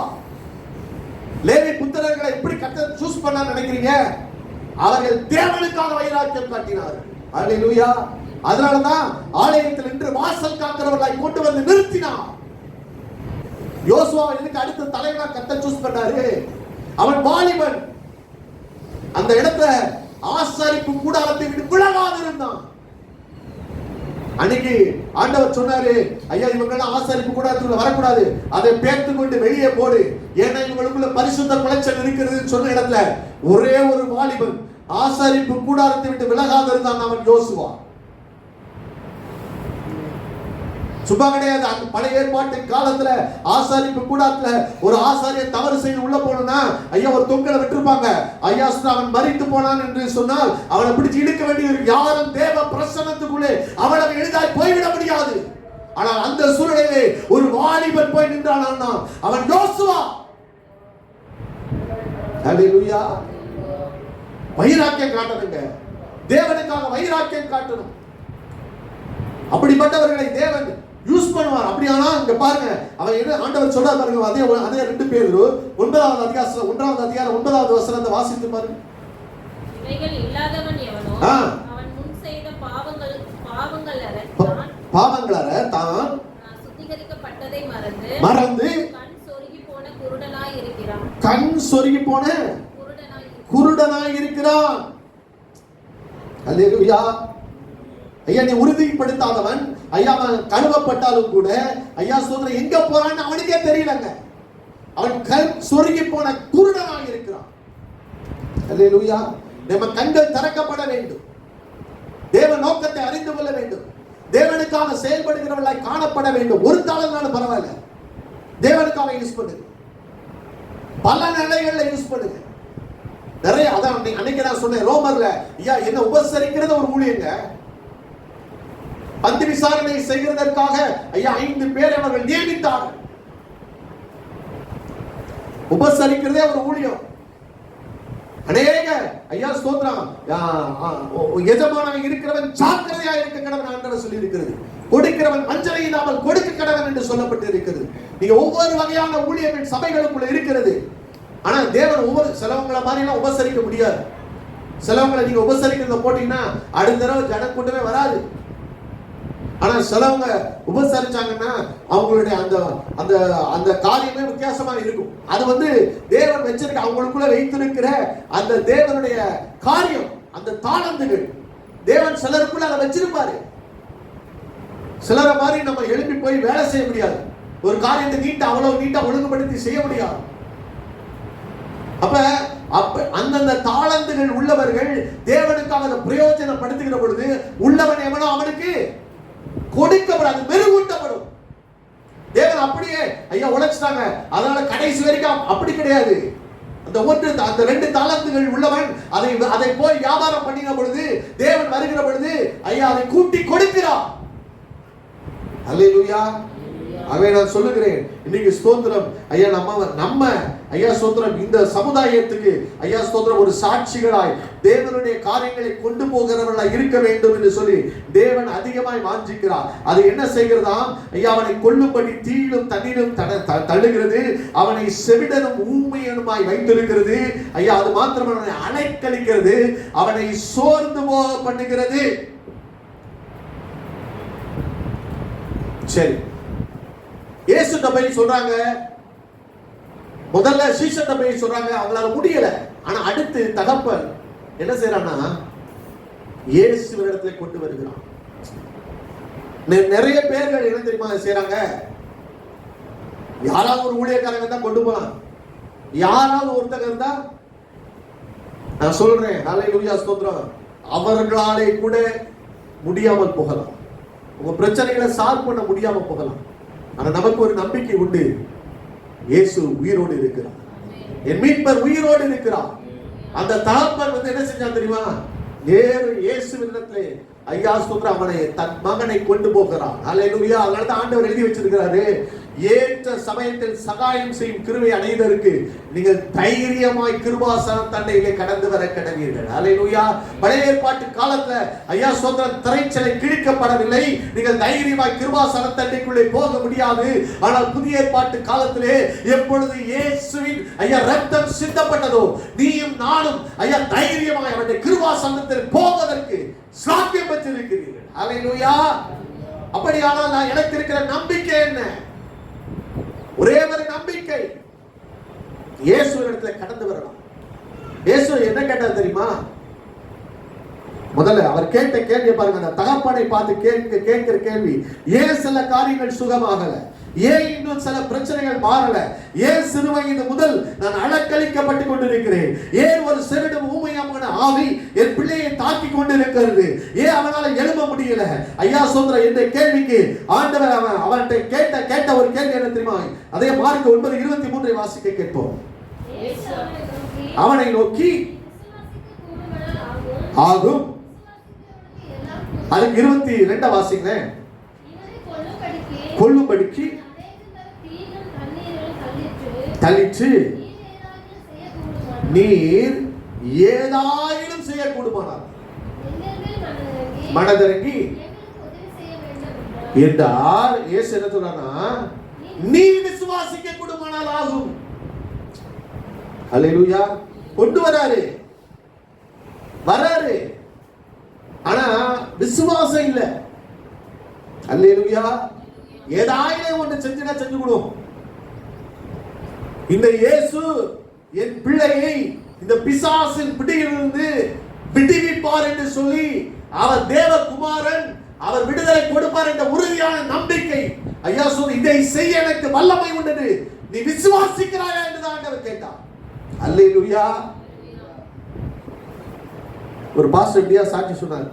லேவி புத்திரர்களை எப்படி கர்த்தர் சூஸ் பண்ண நினைக்கிறீங்க? அவர்கள் தேவனுக்காக வைராக்கியம் காட்டினார்கள். அல்லேலூயா. அதனாலதான் ஆலயத்தில் நின்று வாசல் காக்கிறவர்களை கொண்டு வந்து நிறுத்தினார். யோசுவா இதுக்கு அடுத்த தலைவனா கர்த்தர் சூஸ் பண்ணாரு. அவன் வாலிபன். அந்த இடத்துல ஆசாரிப்பு கூடாரத்தை விட்டு விலகாது இருந்தான். அன்னைக்கு ஆண்டவர் சொன்னாரு, ஐயா இவங்கெல்லாம் ஆசாரிப்பு கூடாரத்துக்குள்ள வரக்கூடாது, அதை பேர்த்து கொண்டு வெளியே போடு, ஏன்னா இவங்களுக்குள்ள பரிசுத்த குலைச்சல் இருக்கிறது சொன்ன இடத்துல ஒரே ஒரு வாலிபன் ஆசாரிப்பு கூடாரத்தை விட்டு விலகாது இருந்தான். அவன் யோசுவா. சும்மா கிடையாது. அந்த பழைய ஏற்பாட்டு காலத்துல ஆசாரிப்பு கூடாரத்துல ஒரு ஆசாரியர் தவறு செய்து உள்ள போனா ஐயா ஒரு தொங்கலை விட்டுருப்பாங்க. ஐயா அவன் மரித்து போனான் என்று சொன்னால் அவனை பிடிச்சு இழுக்க வேண்டியது. யாரும் தேவ பிரசன்னத்துக்குள்ளே அவனை எளிதாய் போய்விட முடியாது. ஆனால் அந்த சூழ்நிலையிலே ஒரு வாலிபன் போய் நின்றான். அவன் யோசுவா. அல்லேலூயா. வைராக்கியம் காட்டணுங்க. தேவனுக்காக வைராக்கியம் காட்டணும். அப்படிப்பட்டவர்களை தேவன் யூஸ் பண்ணுவார். அப்படியானா இங்க பாருங்க, அவன் என்ன ஆண்டவர் சொல்றார் பாருங்க. அதே 2 பேதுரு 9வது அதிகாரம் 1வது அதிகாரம் 9வது வசனத்தை வாசித்து பாருங்க. இவைகள் இல்லாதவன் எவனோ அவன் முன் செய்த பாவங்களற தான் சுத்திகரிக்கப்பட்டதை மறந்து கண் சொருகி போன குருடனாய் இருக்கிறான். கண் சொருகி போன குருடனாய் இருக்கிறான். அல்லேலூயா. ஐயா நீ உறுதிப்படுத்தாதவன், ஐயா அவன் கழுவப்பட்டாலும் கூட ஐயா சொல்ற எங்க போறான்னு அவனுக்கே தெரியலங்க. அவன் கண் சொருகி போன குருடனாக இருக்கிறான். அல்லேலூயா. நம்ம கண்கள் திறக்கப்பட வேண்டும். தேவ நோக்கத்தை அறிந்து கொள்ள வேண்டும். தேவனுக்காக செயல்படுகிறவர்களாய் காணப்பட வேண்டும். ஒரு தாளனாலும் பரவாயில்ல, தேவனுக்காக யூஸ் பண்ணுங்க. பல நிலைகள்ல யூஸ் பண்ணுங்க. நிறைய அதான் அன்னைக்கு நான் சொன்னேன் ரோமர்ல, ஐயா என்ன உபசரிக்கிறது ஒரு ஊழியங்க. பந்தி விசாரணை செய்கிறதற்காக ஐயா 5 பேர் அவர்கள் நியமித்தார்கள். உபசரிக்கிறதே ஒரு ஊழியம். அநேக ஐயா ஸ்தோத்திரம் எஜமானவன் இருக்கிறவன் ஜாக்கிரதையா இருக்க கடவன் ஆண்டவர் சொல்லி இருக்கிறது. கொடுக்கிறவன் வஞ்சனை இல்லாமல் கொடுக்க கடவன் என்று சொல்லப்பட்டு இருக்கிறது. நீங்க ஒவ்வொரு வகையான ஊழியர்கள் சபைகளுக்குள்ள இருக்கிறது. ஆனா தேவன் ஒவ்வொரு சிலவங்களை மாதிரி எல்லாம் உபசரிக்க முடியாது. சிலவங்களை நீங்க உபசரிக்கிறத போட்டீங்கன்னா அடுத்த தடவை ஜன கூட்டமே வராது. ஆனா சிலவங்க உபசரிச்சாங்கன்னா அவங்களுடைய அந்த அந்த அந்த காரியமே வித்தியாசமா இருக்கும். அது வந்து தேவன் வச்சிருக்க அவங்களுக்குள்ள வைத்திருக்கிற அந்த தேவனுடைய காரியம், அந்த தாளந்துகள் தேவன் சிலருக்குள்ள அதை வச்சிருப்பாரு. சிலரை மாதிரி நம்ம எழுப்பி போய் வேலை செய்ய முடியாது. ஒரு காரியத்தை அவ்வளவு நீட்டா ஒழுங்குபடுத்தி செய்ய முடியாது. அப்ப அந்தந்த தாளந்துகள் உள்ளவர்கள் தேவனுக்காக அதை பிரயோஜனப்படுத்துகிற பொழுது உள்ளவன் எவனோ அவனுக்கு கொடுக்கப்படாது, மெருகூட்டப்படும். தேவன் அப்படியே ஐயா உழைச்சிட்டாங்க அதனால கடைசி வரைக்கும் அப்படி கிடையாது. அந்த 2 தாலந்துகள் உள்ளவன் அதை போய் வியாபாரம் பண்ணின பொழுது தேவன் வருகிற பொழுது ஐயா அதை கூட்டி கொடுக்கிறார். அல்லேலூயா. ஆகவே நான் சொல்லுகிறேன், இன்னைக்கு ஸ்தோத்திரம் ஐயா, நம்ம ஐயா ஸ்தோத்திரம் இந்த சமுதாயத்துக்கு ஐயா ஸ்தோத்திரம் ஒரு சாட்சிகளாய் தேவனுடைய காரியங்களை கொண்டு போகிறவர்களாய் இருக்க வேண்டும் என்று சொல்லி தேவன் அதிகமாய் வாஞ்சிக்கிறார். அது என்ன செய்கிறதாம் ஐயா, அவனை கொல்லும்படி தீயிலும் தண்ணீரும் தள்ளுகிறது, அவனை செவிடனும் ஊமையனுமாய் வைத்திருக்கிறது ஐயா. அது மாத்திரம் அவனை அலைக்கழிக்கிறது, அவனை சோர்ந்து போக பண்ணுகிறது. சரி, இயேசுட்ட போய் சொல்றாங்க, முதல்ல சீஷட்ட போய் சொல்றாங்க, அவங்களால முடியல. ஆனா அடுத்து தகப்பன் என்ன செய்யறான்னா இயேசுவிடத்துல கொண்டு வருகிறான். நிறைய பேர்கள் என்ன தெரியுமா செய்யறாங்க, யாராவது ஒரு ஊழியக்காரங்க தான் கொண்டு போலாம், யாராவது ஒருத்தங்க இருந்தா நான் சொல்றேன் ஹல்லேலூயா ஸ்தோத்திரம், அவர்களாலே கூட முடியாமல் போகலாம், உங்க பிரச்சனைகளை சால்வ் பண்ண முடியாம போகலாம். ஆனா நமக்கு ஒரு நம்பிக்கை உண்டு, இயேசு உயிரோடு இருக்கிறார், என் மீட்பர் உயிரோடு இருக்கிறார். அந்த தகப்பன் என்ன செஞ்சான் தெரியுமா, நேரு இயேசுவினிடத்திலே ஐயா ஸ்தோத்திரம் அவனை தன் மகனை கொண்டு போகிறான். ஹல்லேலூயா. அதனால தான் ஆண்டவர் எழுதி வச்சிருக்கிறாரு, ஏற்ற சமயத்தில் சகாயம் செய்யும் கிருபை அடைவதற்கு நீங்கள் தைரியமாய் கிருபாசன தண்டையிலே கடந்து வர கடவீர்கள். ஹல்லேலூயா. பழைய ஏற்பாட்டு காலத்துல ஐயா ஸ்தோத்திரம் திரைச்சலை கிழிக்கப்படவில்லை, நீங்கள் தைரியமாய் கிருபாசன தண்டைக்குள்ளே போக முடியாது. ஆனால் புதிய ஏற்பாட்டு காலத்திலே எப்பொழுது இயேசுவின் ஐயா ரத்தம் சிந்தப்பட்டதோ நீயும் நானும் ஐயா தைரியமாய் அவருடைய கிருபாசனத்தில் போவதற்கு சாத்தியம் பெற்றிருக்கிறீர்கள். ஹல்லேலூயா. அப்படியானால் நான் எனக்கு இருக்கிற நம்பிக்கை என்ன? ஒரே ஒரு நம்பிக்கை, இயேசுவிடத்தில் கடந்து வரலாம். இயேசு என்ன கேட்டார் தெரியுமா, முதல்ல அவர் கேட்ட கேள்வி பாருங்க, அந்த தகப்பனை பார்த்து கேட்கிற கேள்வி, ஏன் சில காரியங்கள் சுகமாகல, ஏன் இன்னும் சில பிரச்சனைகள் மாறல, ஏன் சிறு வயது முதல் நான் அலக்களிக்கப்பட்டு கொண்டிருக்கிறேன், ஏன் ஒரு செவிடும் ஊமையான ஆவி என் பிள்ளையை தாக்கி கொண்டிருக்கிறது, ஏன் அவனால எழும்ப முடியல ஐயா சொல்ற என்ற கேள்விக்கு ஆண்டவர் அவன்கிட்ட கேட்ட ஒரு கேள்வி என்ன தெரியுமா, அதே மார்க் 9:23 வாசிக்க கேட்போம். அவனை நோக்கி ஆகும், அதுக்கு 22 வாசிங்க, கொல்லும்படிக்கு தள்ளிற்று, நீர் ஏதாயிலும் செய்யக்கூடுமானால் மனதிறங்கி என்றார். இயேசு என்ன சொல்றானா, நீ விசுவாசிக்க கூடுமானால் ஆகும். அல்லேலூயா. கொண்டு வராரு, ஆனா விசுவாசம் இல்ல. அல்லேலூயா. ஏதாயிலும் ஒன்று செஞ்சுனா செஞ்சு கொடு. இந்த இயேசு என் பிள்ளையை இந்த பிசாசின் பிடியிலிருந்து விடுவிப்பார் என்று சொல்லி அவர் தேவகுமாரன், அவர் விடுதலை கொடுப்பார் என்ற உறுதியான நம்பிக்கை ஐயா சொல்லி இதை செய்ய எனக்கு வல்லமை உண்டு, நீ விசுவாசிக்கிறாயா என்று ஆண்டவர் கேட்டார். அல்லேலூயா. ஒரு பாஸ்டர் எப்படியா சாட்சி சொன்னார்,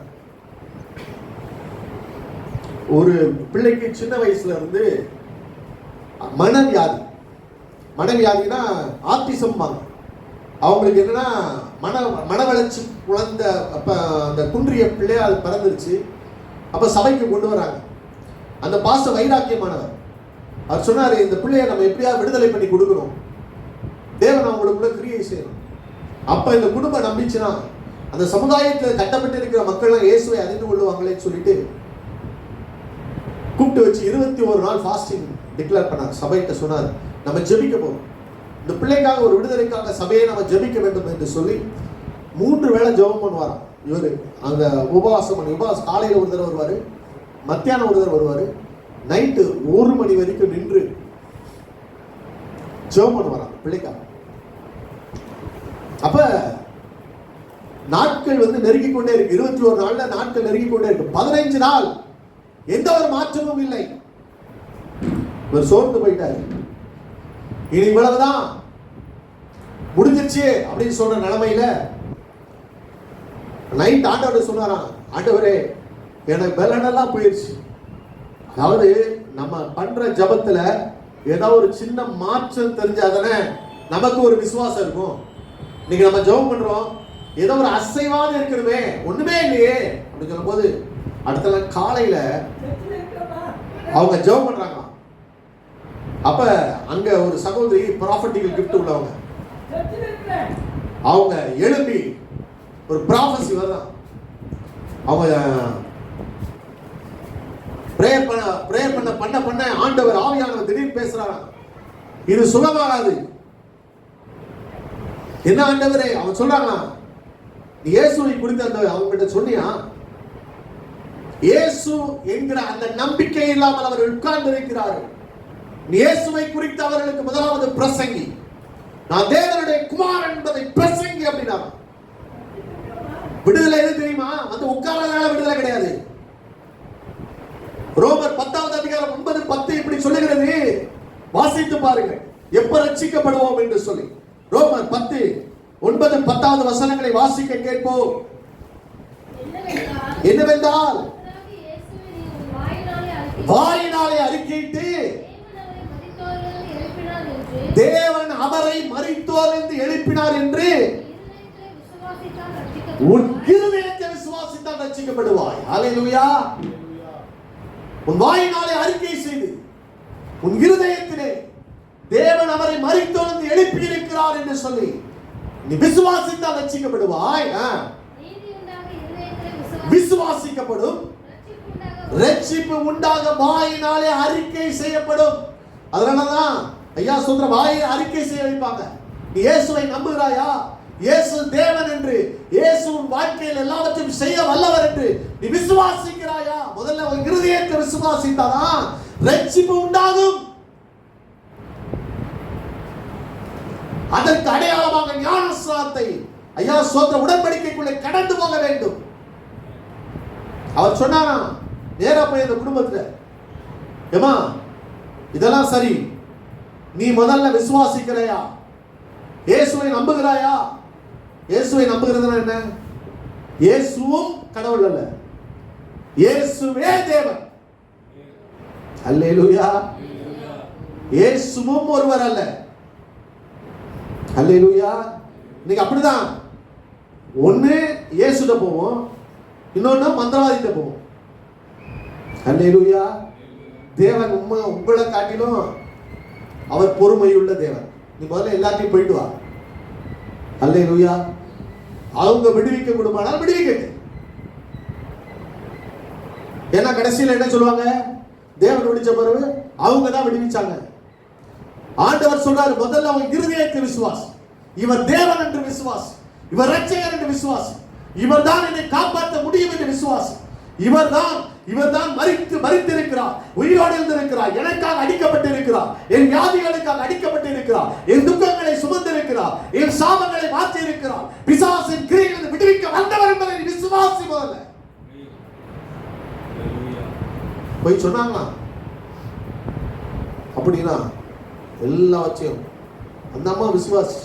ஒரு பிள்ளைக்கு சின்ன வயசுல இருந்து மனவியாதினா ஆட்டிசம், அவங்களுக்கு என்னன்னா மன வளர்ச்சி குழந்தை, அப்ப அந்த குன்றிய பிள்ளையா அது பிறந்துருச்சு. அப்ப சபைக்கு கொண்டு வராங்க. அந்த பாஸ்டர் வைராக்கியமானவர், அவர் சொன்னாரு, இந்த பிள்ளையை நம்ம எப்படியா விடுதலை பண்ணி கொடுக்கணும், தேவன் அவங்களுக்குள்ள கிரியை செய்யணும். அப்ப இந்த குடும்பம் நம்பிச்சுன்னா அந்த சமுதாயத்தில் கட்டப்பட்டு இருக்கிற மக்கள் இயேசுவை அறிந்து கொள்ளுவாங்களேன்னு சொல்லிட்டு கூப்பிட்டு வச்சு 21 நாள் ஃபாஸ்டிங் டிக்ளேர் பண்ணார். சபைகிட்ட சொன்னார், நம்ம ஜெபிக்க போறோம், இந்த பிள்ளைக்காக ஒரு விடுதலைக்காக சபையை நம்ம ஜெபிக்க வேண்டும் என்று சொல்லி 3 வேளை ஜெபம் பண்ணுவாராம். இவரு அங்க உபவாசம் காலையில ஒரு தடவை வருவாரு, மத்தியானம் ஒரு தடவை வருவாரு, நைட்டு 1 மணி வரைக்கும் நின்று ஜெபம் பண்ணுவாராம் பிள்ளைக்காக. அப்ப நாட்கள் நெருங்கி கொண்டே இருக்கு. 21 நாள்ல நாட்கள் நெருங்கி கொண்டே இருக்கு. 15 நாள் எந்த ஒரு மாற்றமும் இல்லை. இவர் சோர்ந்து போயிட்டாரு. இனி இவ்வளவுதான் முடிஞ்சிருச்சு அப்படின்னு சொல்ற நிலைமையில நைட் ஆண்டவர் சொன்னாராம், ஆண்டவரே எனக்கு பலனெல்லாம் போயிடுச்சு, அதாவது நம்ம பண்ற ஜபத்துல ஏதாவது ஒரு சின்ன மாற்றம் தெரிஞ்சாதானே நமக்கு ஒரு விசுவாசம் இருக்கும். இன்னைக்கு நம்ம ஜெபம் பண்றோம், ஏதோ ஒரு அசைவாத இருக்கணுமே, ஒண்ணுமே இல்லையே அப்படின்னு சொல்லும் போது அடுத்த நாள் காலையில அவங்க ஜெபம் பண்றாங்க. அப்ப அங்க ஒரு சகோதரி ப்ராஃபட்டிக்கல் கிஃப்ட் உள்ளவங்க, அவங்க எழுப்பி ஒரு ப்ராஃபஸி வருதான். அவங்க பிரேயர் பண்ண ஆண்டவர் ஆவியானவர் திடீர்னு பேசுறாங்க, இது சுகமாகாது. என்ன ஆண்டவரே? அவன் சொல்றாங்க, நீ இயேசுவை குறித்து அந்த அவங்க கிட்ட சொன்னியா? இயேசு என்கிற அந்த நம்பிக்கை இல்லாமல் அவர் உட்கார்ந்து இருக்கிறார்கள். இயேசுவை குறித்து அவர்களுக்கு முதலாவது பிரசங்கி, நான் தேவனுடைய குமாரன் என்பதை பிரசங்கி அப்படின்னா. விடுதலை எது தெரியுமா? வந்து உட்கார்றதால விடுதலை கிடையாது. ரோமர் 10வது அதிகாரம் 9-10 இப்படி சொல்லுகிறது, வாசித்து பாருங்க, எப்ப ரட்சிக்கப்படுவோம் என்று சொல்லி. ரோமர் 10:9-10 வசனங்களை வாசிக்க கேட்போம். என்னவென்றால் வாயினாலே அறிக்கையிட்டு தேவன் அவரை மரித்தோரிலிருந்து எழுப்பினார் என்று உன் இருதயத்தை விசுவாசித்தால் ரட்சிக்கப்படுவாய். ஹல்லேலூயா. உன் வாயினாலே அறிக்கை செய்து உன் இருதயத்திலே தேவன் அவரை மரித்தோரிலிருந்து எழுப்பி இருக்கிறார் என்று சொல்லி நீ விசுவாசித்தால் ரட்சிக்கப்படுவாய். விசுவாசிக்கப்படும், ரட்சிப்பு உண்டாக வாயினாலே அறிக்கை செய்யப்படும். அதனாலதான் ஐயா சொல்ற, வாயை அறிக்கை செய்ய வைப்பாங்க. நீ இயேசுவை நம்புகிறாயா? இயேசு தேவன் என்று, இயேசு உன் வாழ்க்கையில் எல்லாவற்றையும் செய்ய வல்லவர் என்று நீ விசுவாசிக்கிறாயா? முதல்ல உன் இருதயத்தை விசுவாசித்தாதான் ரட்சிப்பு உண்டாகும். அதற்கு அடையாளமாக ஞானஸ்நானத்தை ஐயா சோத்திர உடன்படிக்கைக்குள்ளே கடந்து போக வேண்டும். அவர் சொன்னாரா, நேரா போய் இந்த குடும்பத்துல, ஏமா இதெல்லாம் சரி, நீ முதல்ல விசுவாசிக்கிறாயா? இயேசுவை நம்புகிறாயா? இயேசுவை நம்புகிறதுனா என்ன? இயேசுவும் கடவுள் அல்ல, இயேசுவே தேவன். அல்லேலூயா. இயேசுவும் ஒருவர் அல்ல. அல்லேலூயா. இன்னைக்கு அப்படிதான், ஒண்ணு இயேசுட போவோம், இன்னொன்னு மந்திரவாதிட்ட போவோம். அல்லேலூயா. தேவன் உங்களை காட்டிலும் அவர் பொறுமையுள்ள தேவன். நீ முதல்ல எல்லாத்தையும் போயிட்டு வா. அல்லேலூயா. அவங்க விடுவிக்க கூடுமானால் விடுவிக்க. ஏன்னா கடைசியில் என்ன சொல்லுவாங்க? தேவன் விடுவிச்ச பிறகு அவங்க தான் விடுவிச்சாங்க. ஆண்டவர் சொல்றாரு, முதல்ல அவன் இருதயத்தை விசுவாசி, இவர் தேவன் என்று விசுவாசி, இவர் ரட்சகர் என்று விசுவாசி, இவர் தான் என்னை காப்பாற்ற முடியும் என்று விசுவாசி, இவர் தான் மரித்திருக்கிறார், உயிரோடு இருந்திருக்கிறார், எனக்காக அடிக்கப்பட்டிருக்கிறார், என் வியாதிகளுக்காக அடிக்கப்பட்டிருக்கிறார், என் துக்கங்களை சுமந்திருக்கிறார், என் சாபங்களை மாற்றி இருக்கிறார், பிசாசின் கிரியையிலிருந்து விடுவிக்க வந்தவர் என்பதை விசுவாசி. முதல்ல போய் சொன்னாங்களா? அப்படின்னா எல்லாவற்றையும் அந்த அம்மா விசுவாசி.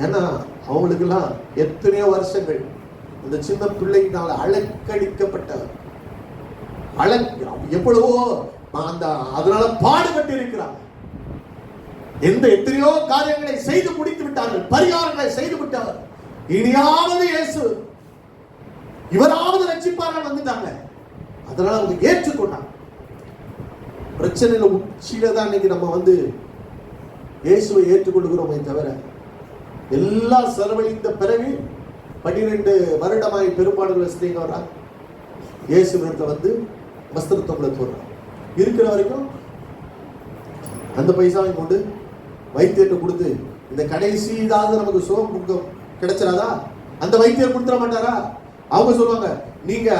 ஏன்னா அவங்களுக்கெல்லாம் எத்தனையோ வருஷங்கள் அந்த சின்ன பிள்ளையினால அலக்கடிக்கப்பட்டவர், எவ்வளவோ அந்த அதனால பாடுபட்டு இருக்கிறார். எத்தனையோ காரியங்களை செய்து முடித்து விட்டார்கள், பரிகாரங்களை செய்து விட்டார்கள். இனியாவது இயேசு இவராவது ரட்சிப்பார்கள் வந்துட்டாங்க. அதனால அவங்க ஏற்றுக்கொண்டாங்க. பிரச்சனையில உச்சியில தான் இன்னைக்கு நம்ம வந்து இயேசுவை ஏற்றுக்கொள்கிறோமே தவிர, எல்லாம் செலவழிந்த பிறகு 12 வருடமாய் பெரும்பாடுகளை ஸ்திரீங்க வர்றாங்க, இயேசு நேரத்தில் வந்து வஸ்திரத்தொம்பளை போடுறாங்க. இருக்கிற வரைக்கும் அந்த பைசாவை கொண்டு வைத்தியத்தை கொடுத்து இந்த கடைசி ஏதாவது நமக்கு சுகம் கிடைச்சிடாதா? அந்த வைத்தியர் கொடுத்துட மாட்டாரா? அவங்க சொல்லுவாங்க, நீங்க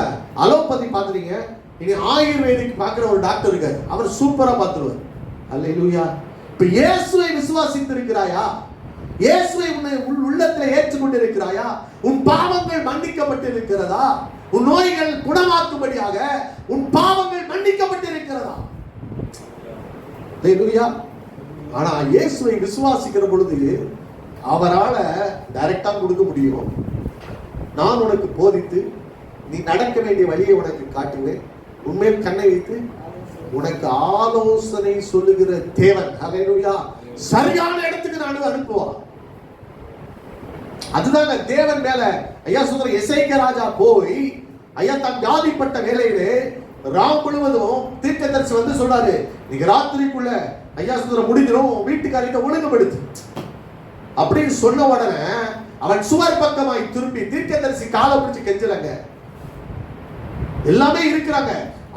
அலோபதி பாக்குறீங்க, நீங்க ஆயுர்வேதிக் பார்க்கிற ஒரு டாக்டர் இருக்காரு, அவர் சூப்பரா பார்த்துருவார். அல்லேலூயா. இப்ப இயேசுவை விசுவாசித்து இருக்கிறாயா? இயேசுவை உன் உள்ளத்தில் ஏற்றுக்கொண்டிருக்கிறாயா? உன் பாவங்கள் மன்னிக்கப்பட்டு இருக்கிறதா? உன் நோய்கள் குணமாக்கும்படியாக உன் பாவங்கள் மன்னிக்கப்பட்டு இருக்கிறதா? அல்லேலூயா. ஆனா இயேசுவை விசுவாசிக்கிற பொழுது அவரால டைரக்டா கொடுக்க முடியும். நான் உனக்கு போதித்து நீ நடக்க வேண்டிய வழியை உனக்கு காட்டுவேன், உண்மையில் கண்ணை வைத்து உனக்கு ஆலோசனை சொல்லுகிற தேவன். ஹல்லேலூயா. சரியான இடத்துக்கு நான் அனுப்புவான். அதுதாங்க தேவன் மேல. ஐயா சொல்ற எசேக்கியா ராஜா போய் ஐயா தன் வியாதிப்பட்ட வேலையிலே ராம் முழுவதும் தீர்க்கதரிசி வந்து சொல்றாரு, நீங்க ராத்திரிக்குள்ள ஐயா சொல்ற முடிஞ்சிடும், வீட்டுக்காரிட்ட ஒழுங்குபடுத்து அப்படின்னு சொன்ன உடனே அவன் சுவர் பக்கமாய் திரும்பி தீர்க்கதரிசி காலை பிடிச்சு கெஞ்சலங்க. எல்லாமே இருக்கிறாங்க,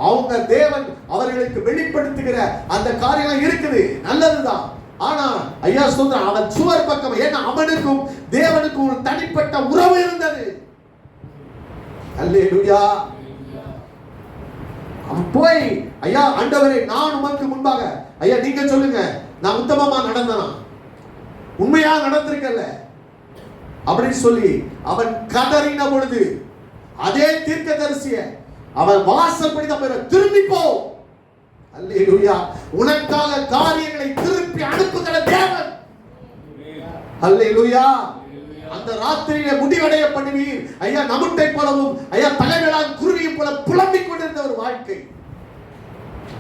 அவங்க தேவன் அவர்களுக்கு வெளிப்படுத்துகிற அந்த காரியம் இருக்குது, நல்லதுதான். ஆனா ஐயா சொல்ற அவன் சுவர் பக்கம், ஏன்னா அவனுக்கும் தேவனுக்கும் ஒரு தனிப்பட்ட உறவு இருந்தது. அல்லேலூயா. அவன் போய் ஐயா ஆண்டவரே நான் உமக்கு முன்பாக, ஐயா நீங்க சொல்லுங்க நான் உத்தமமா நடந்தனா, உண்மையா நடந்திருக்கல அப்படின்னு சொல்லி அவன் கதறின பொழுது அதே தீர்க்கதரிசிய அவன் வாசல்படி தான் திரும்பி போ. அல்லேலூயா. உனக்காக காரியங்களை திருப்பி அனுப்புகிற தேவன். அல்லேலூயா. அந்த ராத்திரியில முடிவடைய பண்ணுவீர். ஐயா நமுட்டை போலவும் ஐயா தலைவரால் குருவியை போல புலம்பிக் கொண்டிருந்த ஒரு வாழ்க்கை.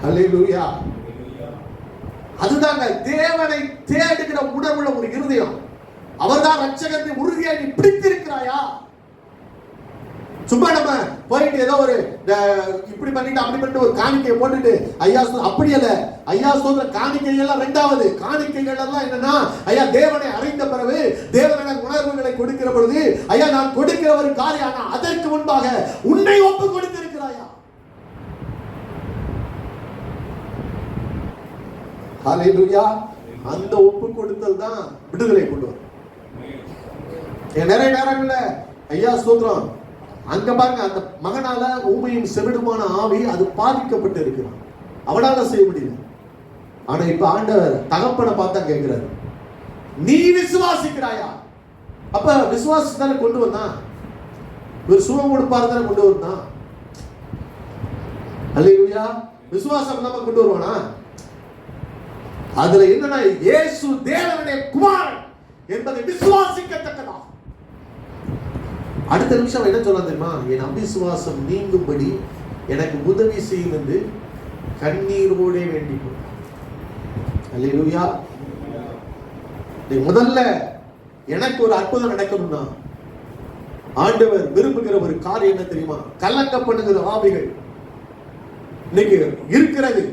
அல்லேலூயா. அதுதாங்க தேவனை தேடுகிற உணர்வுள்ள ஒரு இருதயம். அவர்தான் ரட்சகத்தை உறுதியாக நீ பிடித்திருக்கிறாயா? சும்மா நம்ம போயிட்டு ஏதோ ஒரு இப்படி பண்ணிட்டு அப்படி பண்ணிட்டு ஒரு காணிக்கையை போட்டுட்டு ஐயா அப்படி அல்ல. ஐயா சொல்ற காணிக்கைகள் எல்லாம் இரண்டாவது. காணிக்கைகள் எல்லாம் என்னன்னா ஐயா தேவனை அறிந்த பிறகு தேவன உணர்வுகளை கொடுக்கிற பொழுது ஐயா நான் கொடுக்கிற ஒரு காரியம், அதற்கு முன்பாக உன்னை ஒப்பு கொடுத்திருக்கிறாயா? ஹல்லேலூயா. அந்த ஒப்பு கொடுத்தல் தான் விடுதலை கொண்டு வரும். நிறைய நேரங்கள்ல ஐயா ஸ்தோத்திரம் அங்க பாருங்க, அந்த மகனால ஊமையும் செவிடுமான ஆவி அது பாதிக்கப்பட்டு இருக்கிறான், அவனால செய்ய முடியல. ஆனா இப்ப ஆண்டவர் தகப்பனை பார்த்தா கேட்கிறாரு, நீ விசுவாசிக்கிறாயா? அப்ப விசுவாசி தானே கொண்டு வந்தான், ஒரு சுகம் கொடுப்பாரு தானே கொண்டு வந்தான். அல்லேலூயா. விசுவாசம் நம்ம கொண்டு வருவானா? அதுல என்னன்னா இயேசு தேவனுடைய குமாரன் என்பதை விசுவாசிக்கத்தக்கதா. அடுத்த நிமிஷம் என்ன சொல்ல தெரியுமா? என் அவிசுவாசம் நீங்கும்படி எனக்கு உதவி செய்யும் என்று கண்ணீரோடே வேண்டிக் கொண்டார். அல்லேலூயா. முதல்ல எனக்கு ஒரு அற்புதம் நடக்கணும்னா ஆண்டவர் விரும்புகிற ஒரு காரியம் என்ன தெரியுமா? கலங்க பண்ணுகிற ஆவிகள் இன்னைக்கு இருக்கிறது,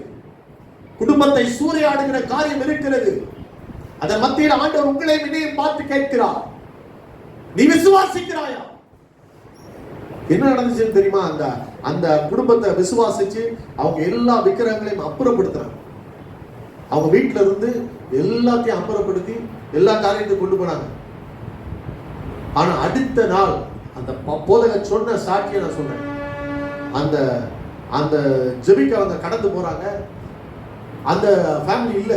குடும்பத்தை சூறையாடுகிற காரியம் இருக்கிறது. அதன் மத்தியில் ஆண்டவர் உங்களை என்னையும் பார்த்து கேட்கிறார், நீ விசுவாசிக்கிறாயா? என்ன நடந்துச்சுன்னு தெரியுமா? அந்த அந்த குடும்பத்தை விசுவாசிச்சு அவங்க எல்லா விக்கிரகங்களையும் அப்புறப்படுத்துறாங்க. அவங்க வீட்டுல இருந்து எல்லாத்தையும் அப்புறப்படுத்தி எல்லா காரியத்தையும் கொண்டு போனாங்க. ஆனா அடுத்த நாள் அந்த போதக சொன்ன சாட்சியை நான் சொன்னேன். அந்த அந்த ஜெபிக்க அவங்க கடந்து போறாங்க. அந்த ஃபேமிலி இல்ல.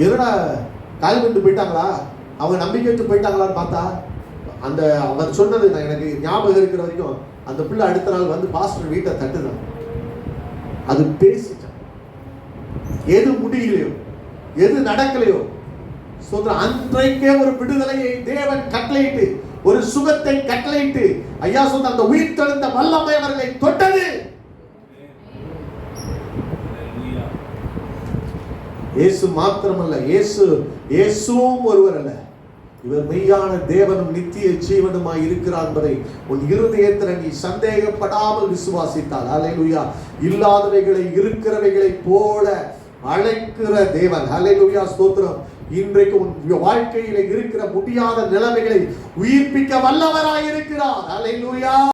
எதனா கால் கொண்டு போயிட்டாங்களா, அவங்க நம்பிக்கை வச்சு போயிட்டாங்களான்னு பார்த்தா அந்த அவர் சொன்னது நான் எனக்கு ஞாபகம் இருக்கிற வரைக்கும் அந்த பிள்ளை அடுத்த நாள் வந்து பாஸ்டர் வீட்டை தட்டுதான். அது பேசிட்டான். எது முடியலையோ எது நடக்கலையோ சொல்ற அன்றைக்கே ஒரு விடுதலையை தேவன் கட்டளையிட்டு, ஒரு சுகத்தை கட்டளையிட்டு ஐயா சொன்ன அந்த உயிர் தெழுந்த வல்லமை அவர்களை தொட்டது. இயேசு மாத்திரமல்ல, இயேசுவும் ஒருவர் அல்ல, இவர் மெய்யான தேவனும் நித்திய ஜீவனுமாய் இருக்கிறார் என்பதை உன் இருதயத்தில் நீ சந்தேகப்படாமல் விசுவாசித்தால், அல்லேலூயா, இல்லாதவைகளை இருக்கிறவைகளை போல அழைக்கிற தேவன், அல்லேலூயா, ஸ்தோத்திரம், இன்றைக்கு உன் வாழ்க்கையில இருக்கிற முடியாத நிலைமைகளை உயிர்ப்பிக்க வல்லவராய் இருக்கிறார். அல்லேலூயா.